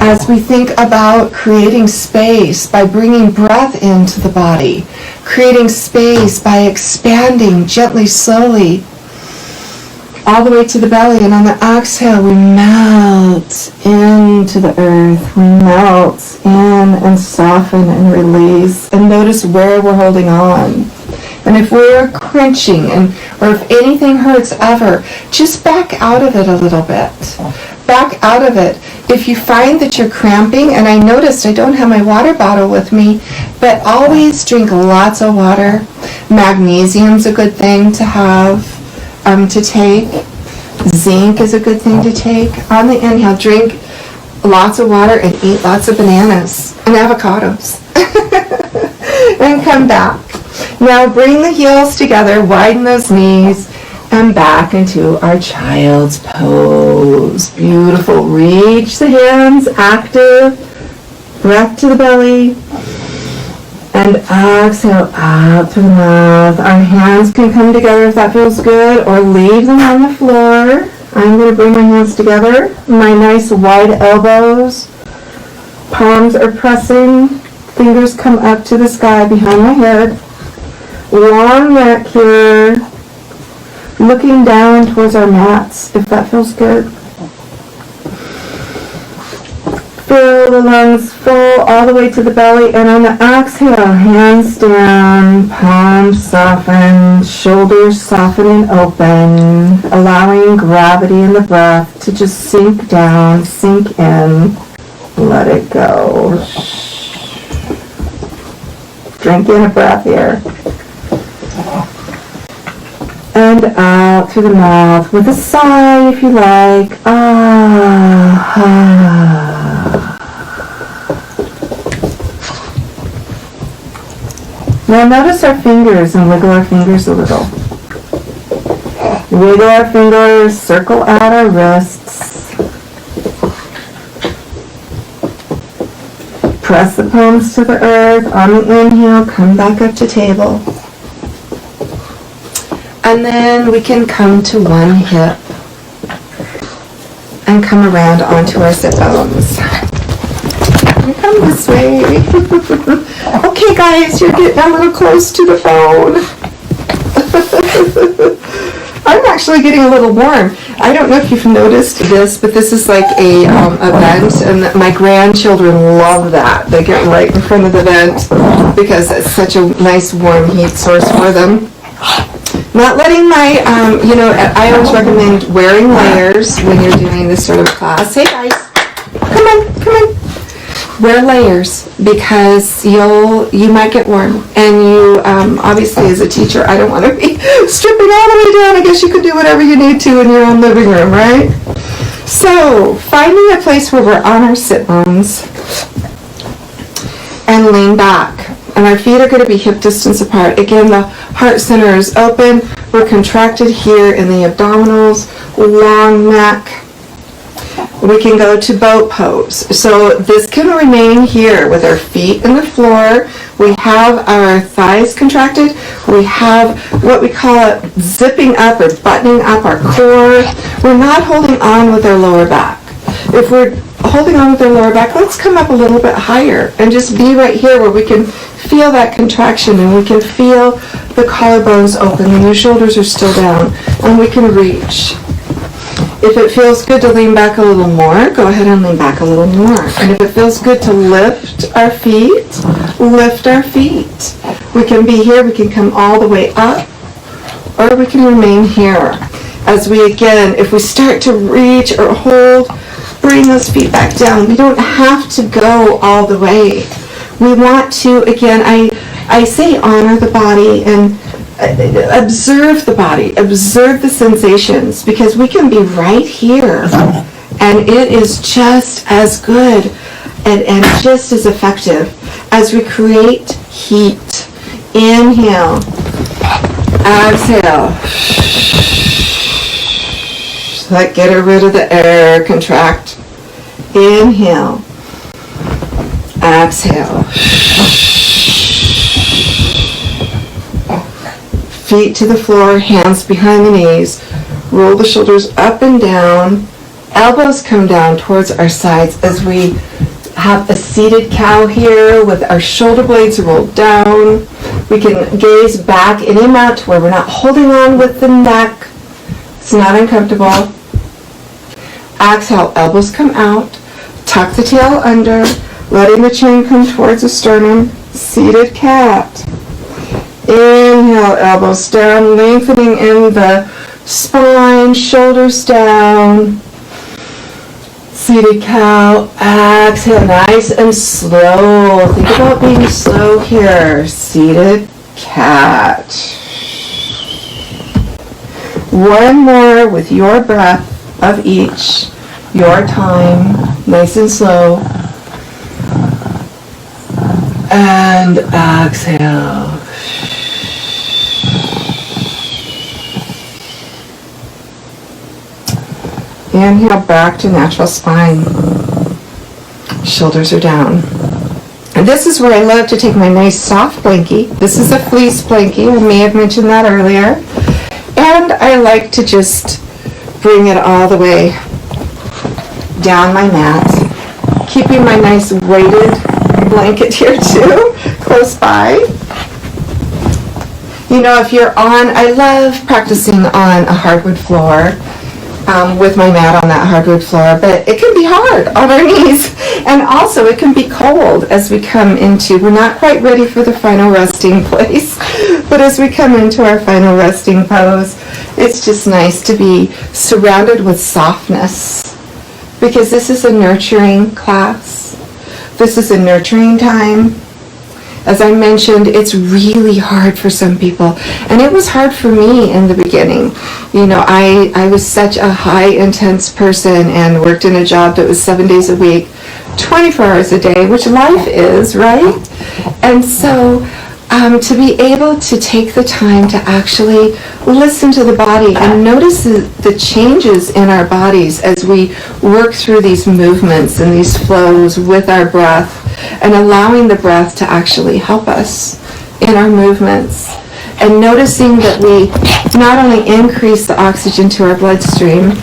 As we think about creating space by bringing breath into the body, creating space by expanding gently, slowly, all the way to the belly, and on the exhale, we melt into the earth, we melt in and soften and release, and notice where we're holding on. And if we're crunching, or if anything hurts ever, just back out of it a little bit. Back out of it. If you find that you're cramping, and I noticed I don't have my water bottle with me, but always drink lots of water. Magnesium's a good thing to have, to take. Zinc is a good thing to take. On the inhale, drink lots of water and eat lots of bananas and avocados. And come back. Now bring the heels together, widen those knees, and back into our child's pose. Beautiful. Reach the hands, active, breath to the belly, and exhale out through the mouth. Our hands can come together if that feels good, or leave them on the floor. I'm going to bring my hands together, my nice wide elbows, palms are pressing, fingers come up to the sky behind my head. Long neck here, looking down towards our mats, if that feels good. Fill the lungs full all the way to the belly, and on the exhale, hands down, palms soften, shoulders soften and open, allowing gravity in the breath to just sink down, sink in, let it go. Drink in a breath here. And out through the mouth with a sigh if you like. Now notice our fingers and wiggle our fingers a little. Wiggle our fingers, circle out our wrists. Press the palms to the earth. On the inhale, come back up to table. And then we can come to one hip and come around onto our sit bones. Come this way. Okay, guys, you're getting a little close to the phone. I'm actually getting a little warm. I don't know if you've noticed this, but this is like a vent, and my grandchildren love that. They get right in front of the vent because it's such a nice warm heat source for them. Not letting my, I always recommend wearing layers when you're doing this sort of class. Hey guys, come on. Wear layers because you might get warm, and you obviously as a teacher I don't want to be stripping all the way down. I guess you could do whatever you need to in your own living room, right? So finding a place where we're on our sit bones and lean back, and our feet are going to be hip distance apart. Again, the heart center is open. We're contracted here in the abdominals, long neck. We can go to boat pose. So this can remain here with our feet in the floor. We have our thighs contracted. We have what we call zipping up or buttoning up our core. We're not holding on with our lower back. If we're holding on with our lower back, let's come up a little bit higher and just be right here where we can feel that contraction, and we can feel the collarbones open and your shoulders are still down, and we can reach. If it feels good to lean back a little more, go ahead and lean back a little more. And if it feels good to lift our feet, lift our feet. We can be here, we can come all the way up, or we can remain here. As we, again, if we start to reach or hold, bring those feet back down. We don't have to go all the way. We want to, again, I say honor the body and observe the body, observe the sensations, because we can be right here and it is just as good and just as effective as we create heat. Inhale, exhale, let get rid of the air, contract. Inhale, exhale. Feet to the floor, hands behind the knees. Roll the shoulders up and down. Elbows come down towards our sides as we have a seated cow here with our shoulder blades rolled down. We can gaze back any amount to where we're not holding on with the neck. It's not uncomfortable. Exhale, elbows come out. Tuck the tail under, letting the chin come towards the sternum. Seated cat. Inhale, elbows down, lengthening in the spine, shoulders down. Seated cow, exhale, nice and slow. Think about being slow here. Seated cat. One more with your breath of each, your time, nice and slow. And exhale. Inhale back to natural spine. Shoulders are down. And this is where I love to take my nice soft blankie. This is a fleece blankie. I may have mentioned that earlier. And I like to just bring it all the way down my mat. Keeping my nice weighted blanket here too, close by. You know, if you're on, I love practicing on a hardwood floor. With my mat on that hardwood floor, but it can be hard on our knees, and also it can be cold as we come into, we're not quite ready for the final resting place, but as we come into our final resting pose, it's just nice to be surrounded with softness, because this is a nurturing class. This is a nurturing time. As I mentioned, it's really hard for some people, and it was hard for me in the beginning. You know, I was such a high intense person and worked in a job that was 7 days a week, 24 hours a day, which life is, right? And so to be able to take the time to actually listen to the body and notice the changes in our bodies as we work through these movements and these flows with our breath, and allowing the breath to actually help us in our movements. And noticing that we not only increase the oxygen to our bloodstream,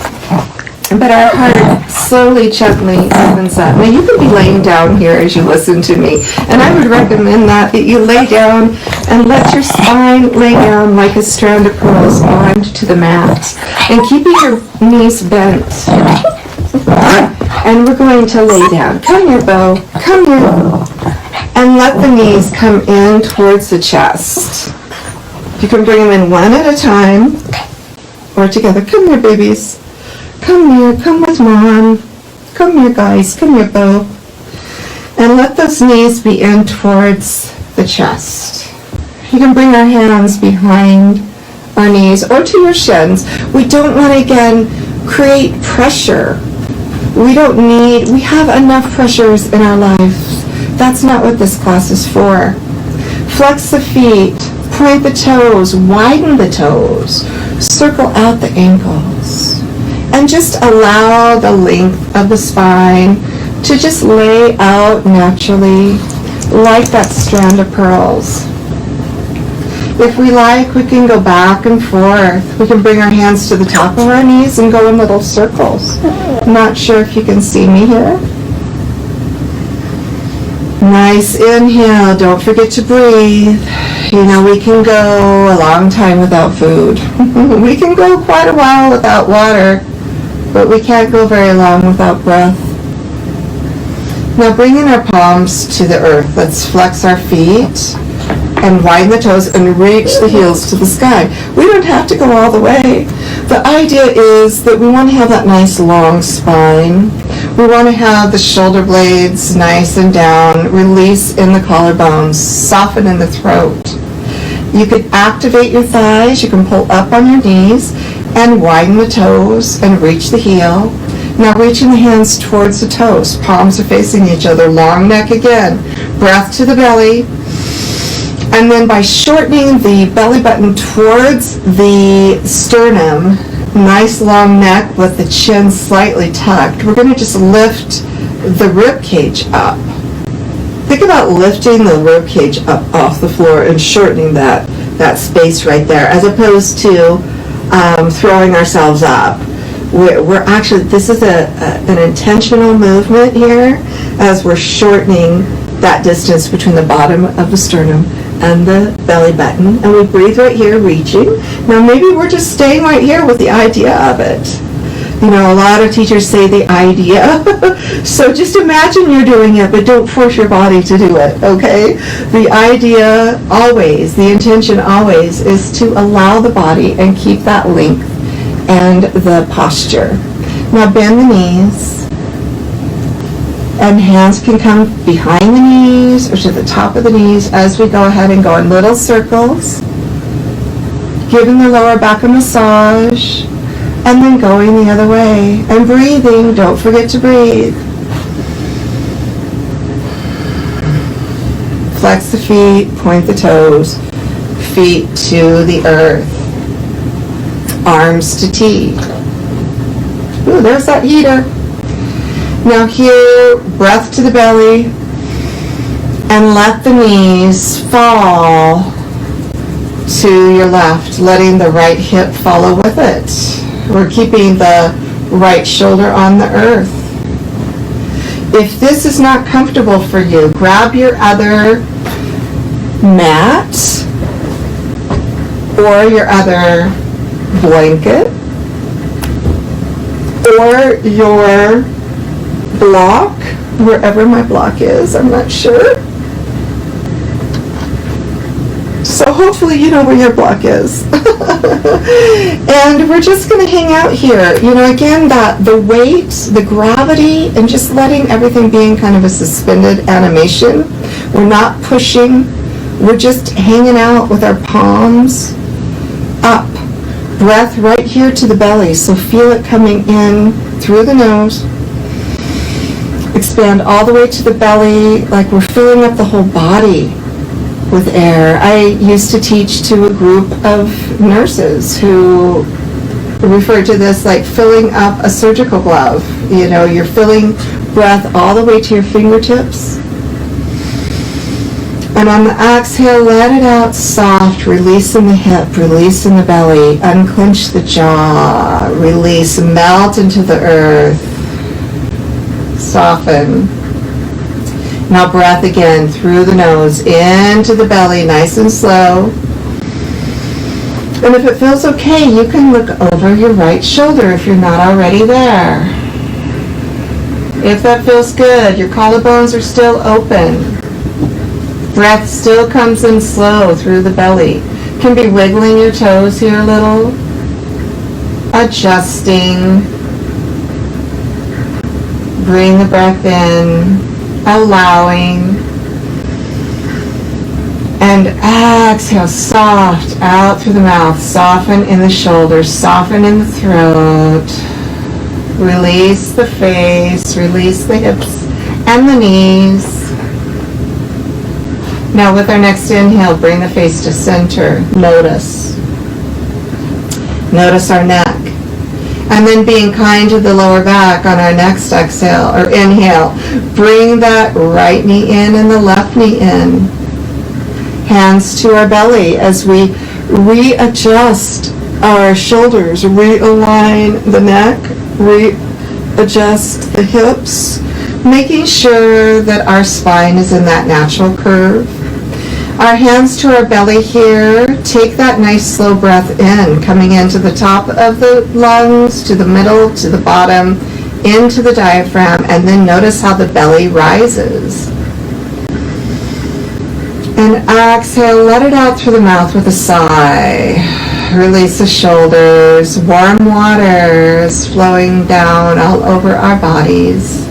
but our heart slowly, gently opens up. Now you could be laying down here as you listen to me, and I would recommend that you lay down and let your spine lay down like a strand of pearls armed to the mat, and keeping your knees bent. And we're going to lay down. Come here, Bo. Come here. And let the knees come in towards the chest. You can bring them in one at a time or together. Come here, babies. Come here. Come with Mom. Come here, guys. Come here, Bo. And let those knees be in towards the chest. You can bring our hands behind our knees or to your shins. We don't want to, again, create pressure. We have enough pressures in our lives. That's not what this class is for. Flex the feet, point the toes, widen the toes, circle out the ankles, and just allow the length of the spine to just lay out naturally like that strand of pearls. If we like, we can go back and forth. We can bring our hands to the top of our knees and go in little circles. I'm not sure if you can see me here. Nice inhale. Don't forget to breathe. You know, we can go a long time without food. We can go quite a while without water, but we can't go very long without breath. Now bringing our palms to the earth. Let's flex our feet and widen the toes and reach the heels to the sky. We don't have to go all the way. The idea is that we want to have that nice long spine. We want to have the shoulder blades nice and down, release in the collarbones, soften in the throat. You can activate your thighs, you can pull up on your knees and widen the toes and reach the heel. Now reaching the hands towards the toes, palms are facing each other, long neck again. Breath to the belly. And then by shortening the belly button towards the sternum, nice long neck with the chin slightly tucked, we're going to just lift the rib cage up. Think about lifting the rib cage up off the floor and shortening that space right there, as opposed to throwing ourselves up. We're actually, this is an intentional movement here as we're shortening that distance between the bottom of the sternum and the belly button, and we breathe right here, reaching. Now maybe we're just staying right here with the idea of it. You know, a lot of teachers say the idea, so just imagine you're doing it, but don't force your body to do it, okay? The idea always, the intention always, is to allow the body and keep that length and the posture. Now bend the knees. And hands can come behind the knees or to the top of the knees as we go ahead and go in little circles, giving the lower back a massage, and then going the other way. And breathing, don't forget to breathe. Flex the feet, point the toes, feet to the earth, arms to T. Ooh, there's that heater. Now here, breath to the belly, and let the knees fall to your left, letting the right hip follow with it. We're keeping the right shoulder on the earth. If this is not comfortable for you, grab your other mat or your other blanket or your block, wherever my block is, I'm not sure. So hopefully you know where your block is. And we're just going to hang out here. You know, again, the weight, the gravity, and just letting everything be in kind of a suspended animation. We're not pushing. We're just hanging out with our palms up. Breath right here to the belly. So feel it coming in through the nose. Expand all the way to the belly, like we're filling up the whole body with air. I used to teach to a group of nurses who refer to this like filling up a surgical glove. You know, you're filling breath all the way to your fingertips, And on the exhale, let it out soft, releasing the hip, releasing the belly, unclench the jaw, release, melt into the earth, soften. Now breath again through the nose, into the belly, nice and slow. And if it feels okay, you can look over your right shoulder if you're not already there. If that feels good, your collarbones are still open. Breath still comes in slow through the belly. Can be wiggling your toes here a little, adjusting. Bring the breath in, allowing, and exhale, soft out through the mouth. Soften in the shoulders, soften in the throat. Release the face, release the hips and the knees. Now with our next inhale, bring the face to center. Notice. Notice our neck. And then being kind to the lower back on our next exhale or inhale. Bring that right knee in and the left knee in. Hands to our belly as we readjust our shoulders, realign the neck, readjust the hips, making sure that our spine is in that natural curve. Our hands to our belly here. Take that nice slow breath in, coming into the top of the lungs, to the middle, to the bottom, into the diaphragm, and then notice how the belly rises. And exhale, let it out through the mouth with a sigh. Release the shoulders. Warm water is flowing down all over our bodies.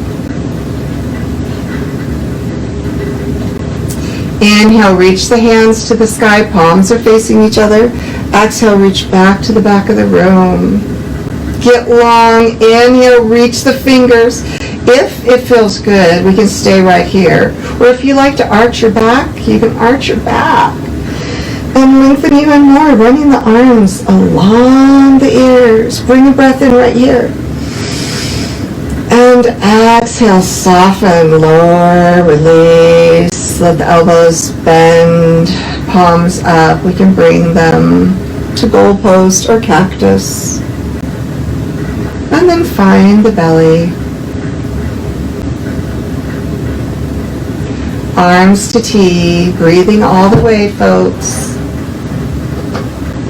Inhale, reach the hands to the sky, palms are facing each other. Exhale, reach back to the back of the room. Get long, inhale, reach the fingers. If it feels good, we can stay right here. Or if you like to arch your back, you can arch your back. And lengthen even more, running the arms along the ears. Bring the breath in right here. And exhale, soften, lower, release. Let the elbows bend, palms up. We can bring them to goalpost or cactus. And then find the belly. Arms to T, breathing all the way, folks.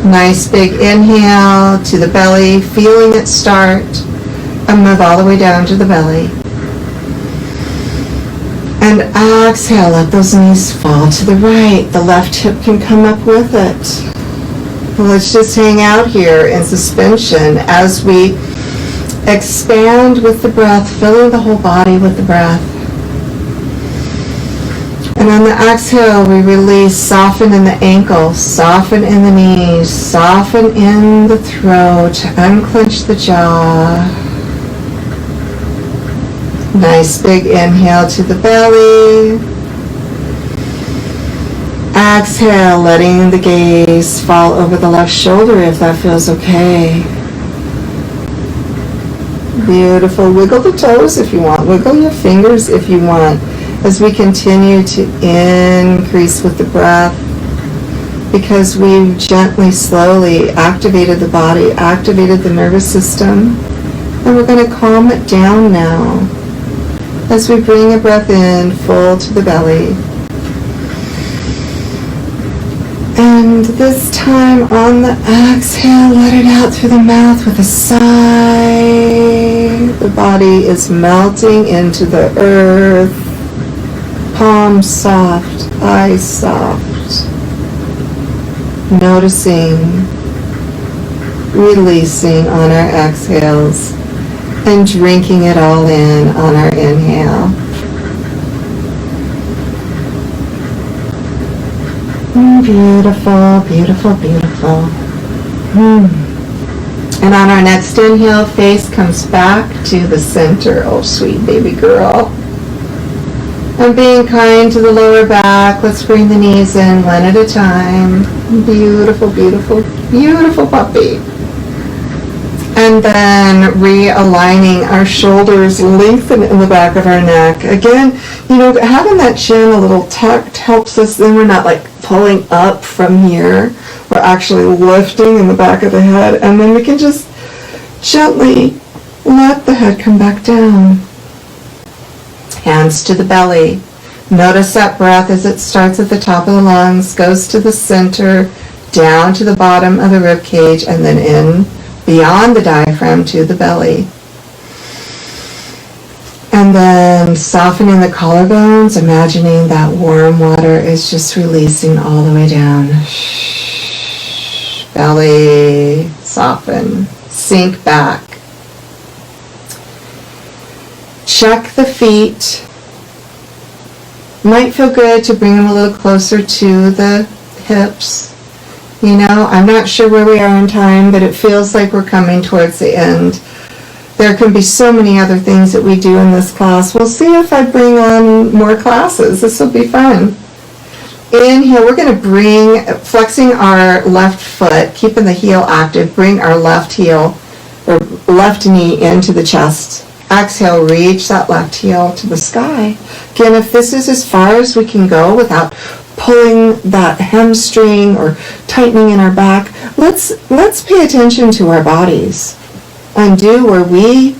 Nice big inhale to the belly, feeling it start, and move all the way down to the belly. And exhale, let those knees fall to the right. The left hip can come up with it. Let's just hang out here in suspension as we expand with the breath, filling the whole body with the breath. And on the exhale, we release, soften in the ankles, soften in the knees, soften in the throat, unclench the jaw. Nice big inhale to the belly. Exhale, letting the gaze fall over the left shoulder if that feels okay. Beautiful. Wiggle the toes if you want. Wiggle your fingers if you want. As we continue to increase with the breath, because we've gently, slowly activated the body, activated the nervous system, and we're going to calm it down now. As we bring a breath in, full to the belly. And this time on the exhale, let it out through the mouth with a sigh. The body is melting into the earth. Palms soft, eyes soft. Noticing, releasing on our exhales, and drinking it all in on our inhale. Beautiful, beautiful, beautiful. And on our next inhale, face comes back to the center. Oh, sweet baby girl. And being kind to the lower back, let's bring the knees in one at a time. Beautiful, beautiful, beautiful puppy. And then realigning our shoulders, lengthen in the back of our neck. Again, having that chin a little tucked helps us, then we're not like pulling up from here. We're actually lifting in the back of the head, and then we can just gently let the head come back down. Hands to the belly. Notice that breath as it starts at the top of the lungs, goes to the center, down to the bottom of the rib cage, and then in beyond the diaphragm to the belly. And then softening the collarbones, imagining that warm water is just releasing all the way down. Belly, soften, sink back. Check the feet. Might feel good to bring them a little closer to the hips. I'm not sure where we are in time, but it feels like we're coming towards the end. There can be so many other things that we do in this class. We'll see if I bring on more classes. This will be fun. Inhale, we're going to bring, flexing our left foot, keeping the heel active, bring our left heel or left knee into the chest. Exhale, reach that left heel to the sky. Again, if this is as far as we can go without pulling that hamstring or tightening in our back, let's pay attention to our bodies and do where we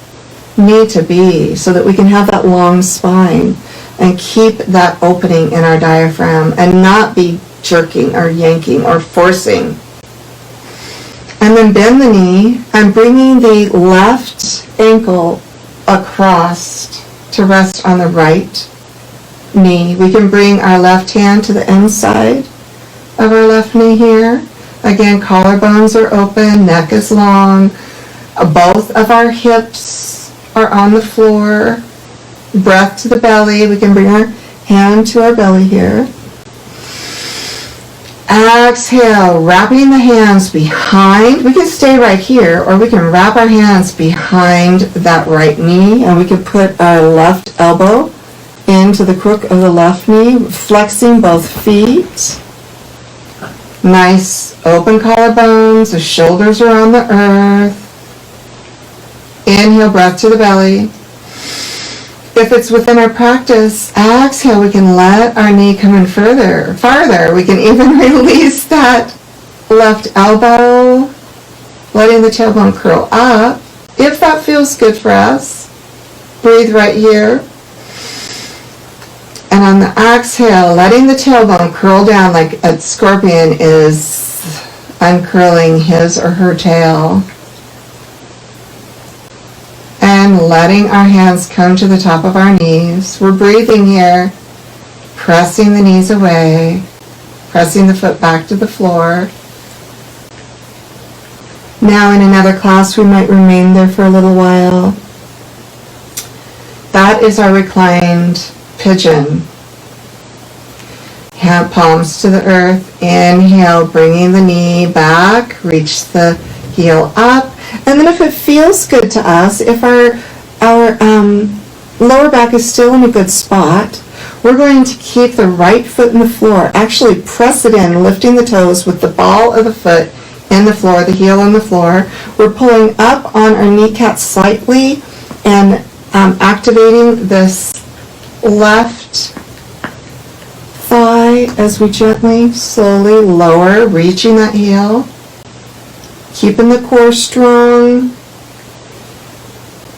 need to be so that we can have that long spine and keep that opening in our diaphragm and not be jerking or yanking or forcing. And then bend the knee and bringing the left ankle across to rest on the right knee. We can bring our left hand to the inside of our left knee here. Again, collarbones are open, neck is long. Both of our hips are on the floor. Breath to the belly. We can bring our hand to our belly here. Exhale, wrapping the hands behind. We can stay right here, or we can wrap our hands behind that right knee, and we can put our left elbow into the crook of the left knee, flexing both feet. Nice open collarbones, the shoulders are on the earth. Inhale, breath to the belly. If it's within our practice, exhale, we can let our knee come in farther. We can even release that left elbow, letting the tailbone curl up. If that feels good for us, breathe right here. And on the exhale, letting the tailbone curl down like a scorpion is uncurling his or her tail. And letting our hands come to the top of our knees. We're breathing here, pressing the knees away, pressing the foot back to the floor. Now in another class, we might remain there for a little while. That is our reclined pigeon. Hand palms to the earth. Inhale, bringing the knee back, reach the heel up. And then if it feels good to us, if our lower back is still in a good spot, we're going to keep the right foot in the floor. Actually press it in, lifting the toes with the ball of the foot in the floor, the heel on the floor. We're pulling up on our kneecap slightly and activating this left thigh as we gently, slowly lower, reaching that heel. Keeping the core strong.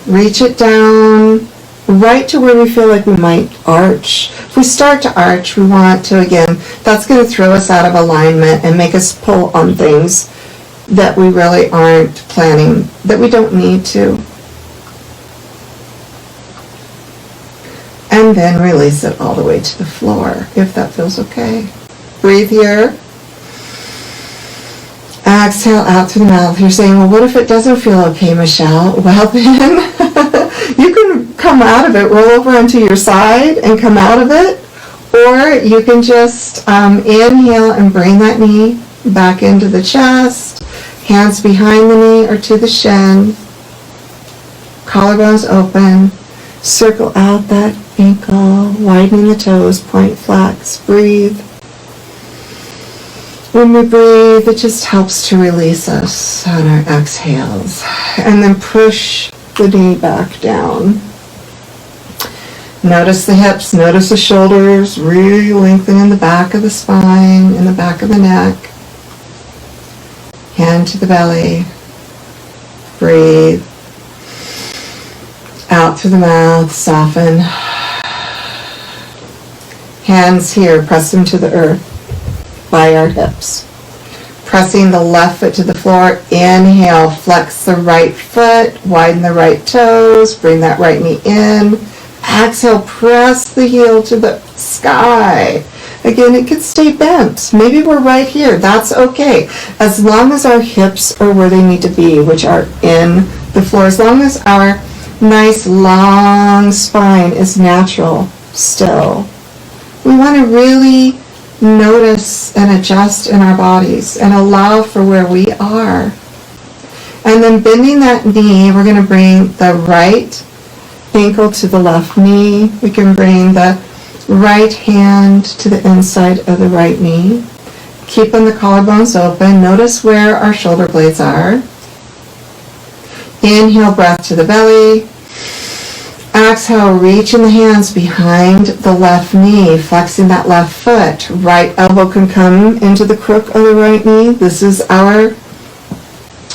Reach it down right to where we feel like we might arch. If we start to arch, we want to, again, that's going to throw us out of alignment and make us pull on things that we really aren't planning, that we don't need to. And then release it all the way to the floor, if that feels okay. Breathe here. Exhale out through the mouth. You're saying, well, what if it doesn't feel okay, Michelle? Well, then you can come out of it, roll over onto your side and come out of it, or you can just inhale and bring that knee back into the chest, hands behind the knee or to the shin, collarbones open, circle out that ankle, widening the toes, point flex, breathe. When we breathe, it just helps to release us on our exhales. And then push the knee back down. Notice the hips, notice the shoulders, really lengthen in the back of the spine, in the back of the neck. Hand to the belly. Breathe. Out through the mouth, soften. Hands here, press them to the earth by our hips. Pressing the left foot to the floor. Inhale, flex the right foot, widen the right toes, bring that right knee in. Exhale, press the heel to the sky. Again, it could stay bent. Maybe we're right here. That's okay. As long as our hips are where they need to be, which are in the floor. As long as our nice long spine is natural still. We want to really notice and adjust in our bodies and allow for where we are. And then bending that knee, we're going to bring the right ankle to the left knee. We can bring the right hand to the inside of the right knee. Keeping the collarbones open. Notice where our shoulder blades are. Inhale, breath to the belly. Exhale, reaching the hands behind the left knee, flexing that left foot. Right elbow can come into the crook of the right knee. This is our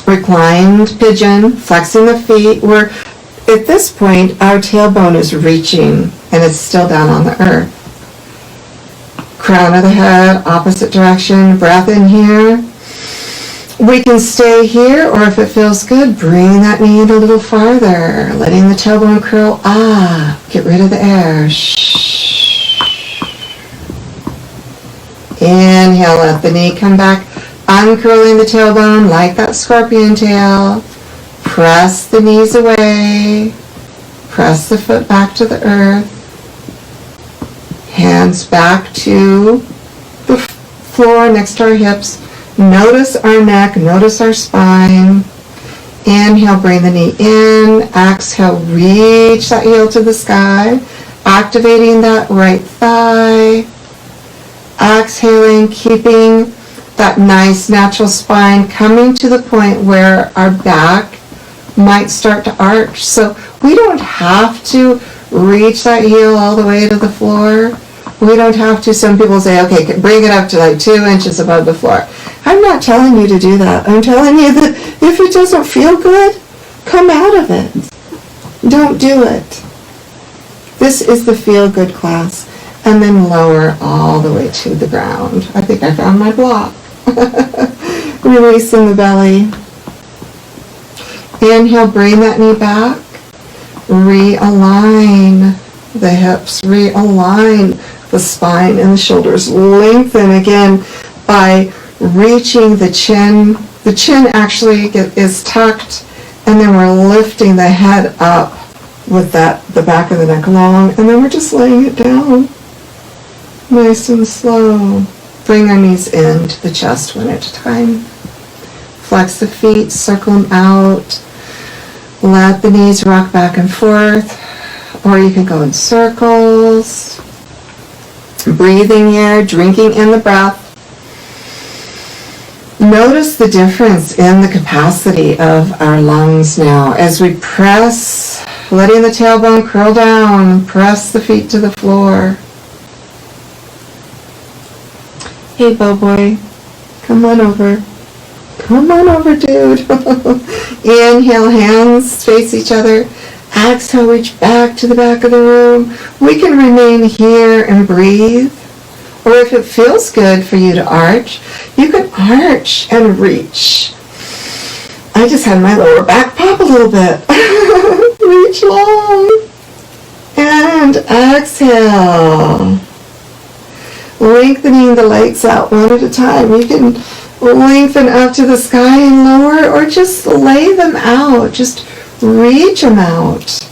reclined pigeon, flexing the feet. We're at this point, our tailbone is reaching and it's still down on the earth. Crown of the head, opposite direction, breath in here. We can stay here, or if it feels good, bring that knee in a little farther, letting the tailbone curl. Get rid of the air. Shh. Inhale, let the knee come back, uncurling the tailbone like that scorpion tail. Press the knees away. Press the foot back to the earth. Hands back to the floor next to our hips. Notice our neck. Notice our spine. Inhale, bring the knee in. Exhale, reach that heel to the sky. Activating that right thigh. Exhaling, keeping that nice natural spine coming to the point where our back might start to arch. So we don't have to reach that heel all the way to the floor. We don't have to. Some people say, okay, bring it up to like 2 inches above the floor. I'm not telling you to do that. I'm telling you that if it doesn't feel good, come out of it. Don't do it. This is the feel good class. And then lower all the way to the ground. I think I found my block. Releasing the belly. Inhale, bring that knee back. Realign the hips. Realign the spine and the shoulders. Lengthen again by reaching the chin. The chin actually is tucked, and then we're lifting the head up with the back of the neck long, and then we're just laying it down. Nice and slow. Bring our knees into the chest one at a time. Flex the feet, circle them out. Let the knees rock back and forth, or you can go in circles. Breathing here, drinking in the breath. Notice the difference in the capacity of our lungs now as we press, letting the tailbone curl down, press the feet to the floor. Hey, Bo Boy, come on over. Come on over, dude. Inhale, hands face each other. Exhale, reach back to the back of the room. We can remain here and breathe. Or if it feels good for you to arch, you can arch and reach. I just had my lower back pop a little bit. Reach long. And exhale. Lengthening the legs out one at a time. You can lengthen up to the sky and lower, or just lay them out. Just reach them out.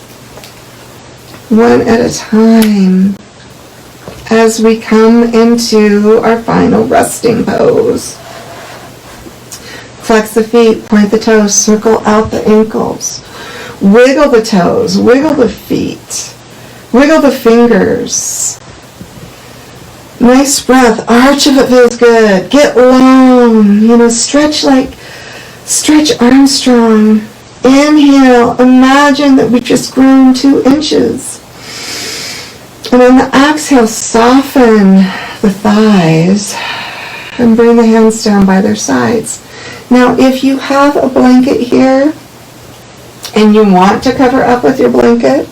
One at a time. As we come into our final resting pose. Flex the feet, point the toes, circle out the ankles. Wiggle the toes, wiggle the feet, wiggle the fingers. Nice breath. Arch if it feels good. Get long. Stretch Armstrong. Inhale. Imagine that we've just grown 2 inches. And on the exhale, soften the thighs and bring the hands down by their sides. Now, if you have a blanket here and you want to cover up with your blanket,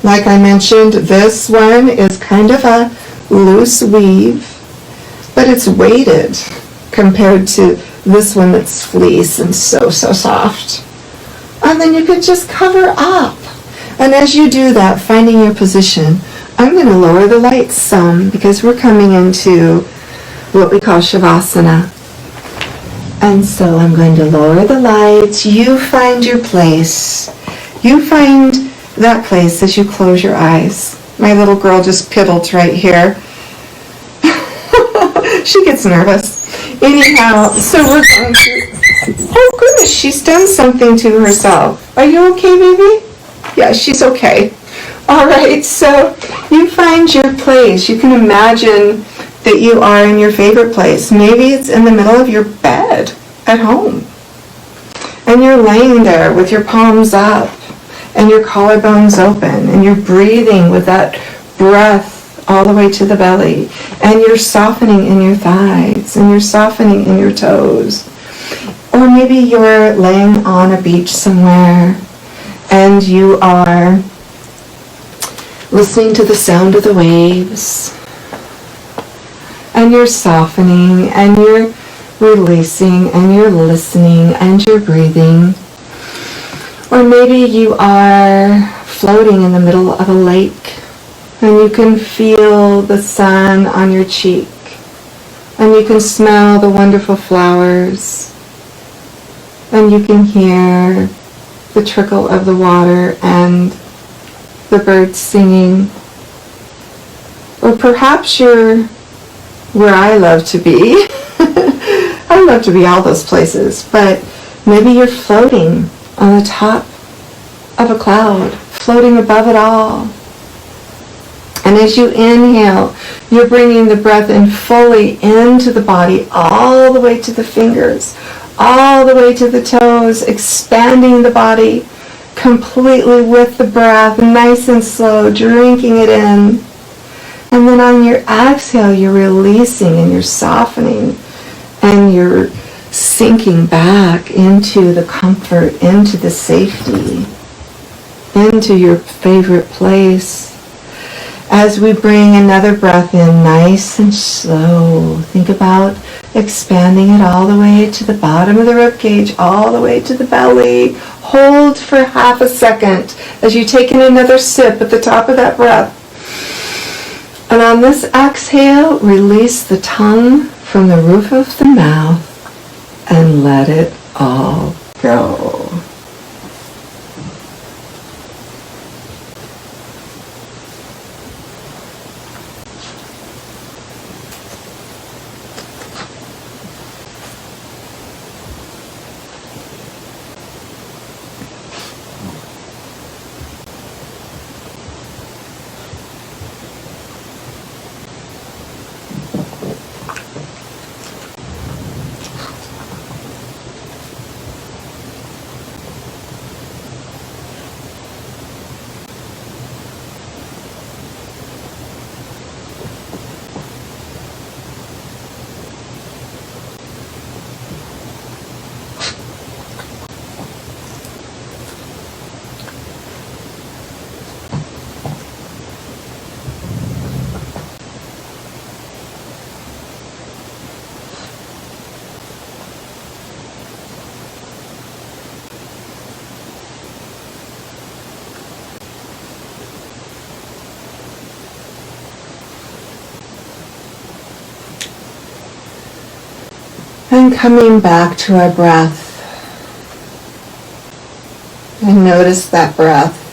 like I mentioned, this one is kind of a loose weave, but it's weighted compared to this one that's fleece and so soft. And then you could just cover up. And as you do that, finding your position, I'm going to lower the lights some because we're coming into what we call Shavasana. And so I'm going to lower the lights. You find your place. You find that place as you close your eyes. My little girl just piddled right here. She gets nervous. Anyhow, so we're going to... Oh goodness, she's done something to herself. Are you okay, baby? Yeah, she's okay. All right, so you find your place. You can imagine that you are in your favorite place. Maybe it's in the middle of your bed at home. And you're laying there with your palms up and your collarbones open, and you're breathing with that breath all the way to the belly, and you're softening in your thighs, and you're softening in your toes. Or maybe you're laying on a beach somewhere, and you are listening to the sound of the waves, and you're softening, and you're releasing, and you're listening, and you're breathing. Or maybe you are floating in the middle of a lake, and you can feel the sun on your cheek, and you can smell the wonderful flowers, and you can hear the trickle of the water and the birds singing. Or perhaps you're where I love to be. I love to be all those places, but maybe you're floating on the top of a cloud, floating above it all. And as you inhale, you're bringing the breath in fully into the body, all the way to the fingers, all the way to the toes, expanding the body completely with the breath, nice and slow, drinking it in. And then on your exhale, you're releasing and you're softening and you're sinking back into the comfort, into the safety, into your favorite place. As we bring another breath in, nice and slow, think about expanding it all the way to the bottom of the rib cage, all the way to the belly. Hold for half a second as you take in another sip at the top of that breath. And on this exhale, release the tongue from the roof of the mouth and let it all go. And coming back to our breath, and notice that breath.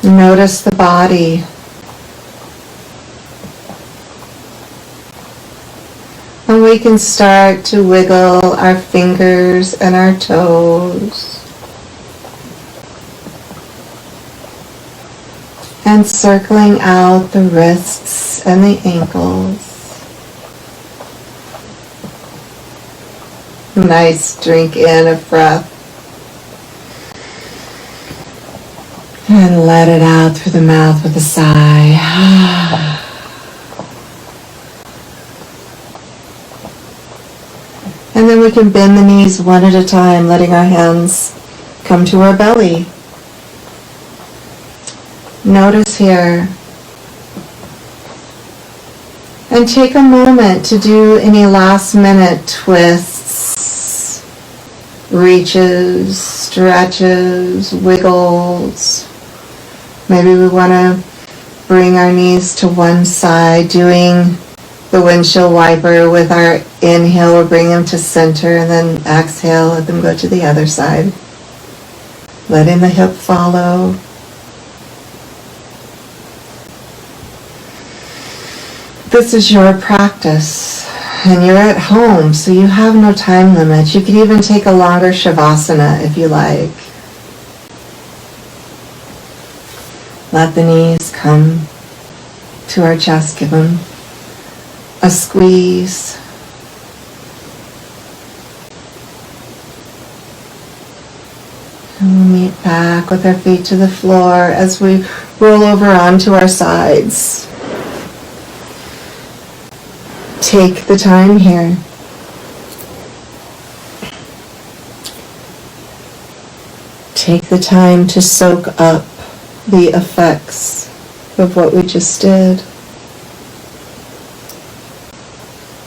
Notice the body. And we can start to wiggle our fingers and our toes. And circling out the wrists and the ankles. Nice drink in of breath. And let it out through the mouth with a sigh. And then we can bend the knees one at a time, letting our hands come to our belly. Notice here. And take a moment to do any last minute twists, reaches, stretches, wiggles. Maybe we want to bring our knees to one side, doing the windshield wiper with our inhale, or bring them to center, and then exhale, let them go to the other side. Letting the hip follow. This is your practice, and you're at home, so you have no time limit. You can even take a longer Shavasana if you like. Let the knees come to our chest, give them a squeeze. And we'll meet back with our feet to the floor as we roll over onto our sides. Take the time here. Take the time to soak up the effects of what we just did.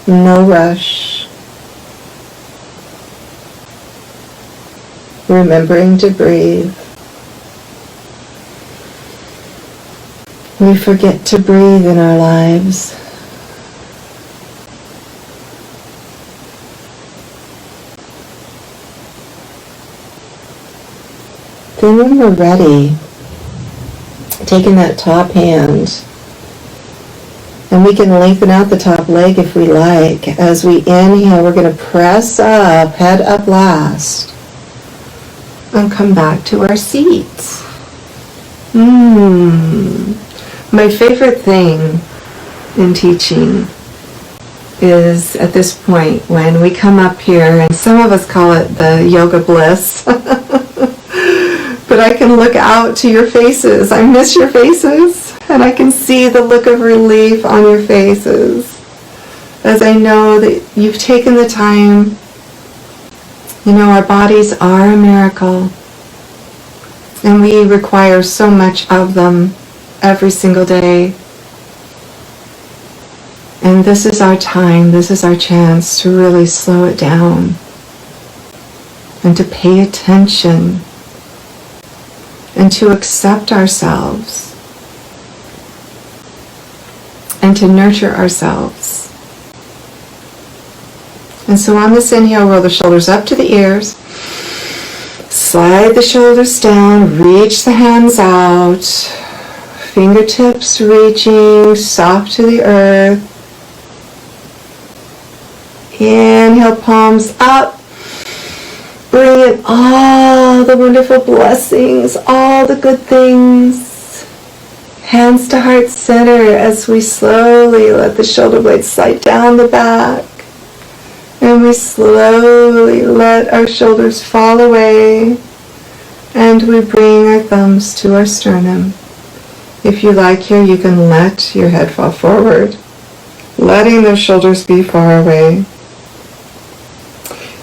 No rush. Remembering to breathe. We forget to breathe in our lives. Then when we're ready, taking that top hand, and we can lengthen out the top leg if we like. As we inhale, we're going to press up, head up last, and come back to our seats. My favorite thing in teaching is at this point when we come up here, and some of us call it the yoga bliss, but I can look out to your faces. I miss your faces, and I can see the look of relief on your faces as I know that you've taken the time. You know, our bodies are a miracle, and we require so much of them every single day. And this is our time, this is our chance to really slow it down and to pay attention and to accept ourselves and to nurture ourselves. And so on this inhale, roll the shoulders up to the ears, slide the shoulders down, reach the hands out, fingertips reaching soft to the earth. Inhale, palms up. Bring in all the wonderful blessings, all the good things. Hands to heart center as we slowly let the shoulder blades slide down the back. And we slowly let our shoulders fall away. And we bring our thumbs to our sternum. If you like here, you can let your head fall forward, letting those shoulders be far away.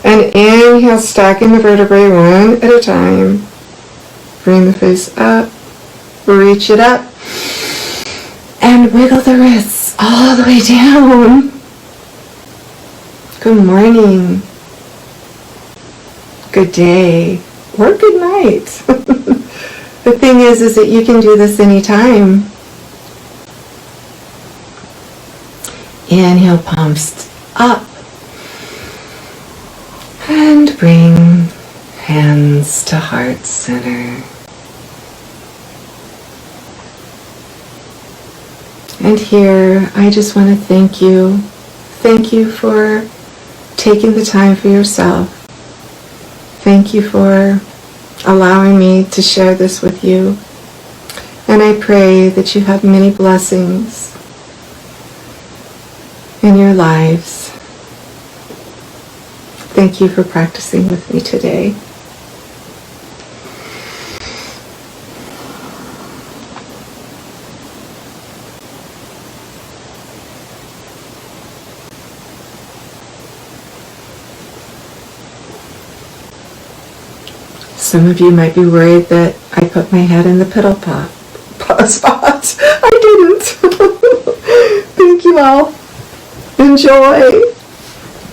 And inhale, stacking the vertebrae one at a time. Bring the face up, reach it up, and wiggle the wrists all the way down. Good morning, good day, or good night. The thing is that you can do this anytime. Inhale, palms up. And bring hands to heart center. And here, I just want to thank you. Thank you for taking the time for yourself. Thank you for allowing me to share this with you. And I pray that you have many blessings in your lives. Thank you for practicing with me today. Some of you might be worried that I put my head in the pillow spot. I didn't. Thank you all. Enjoy.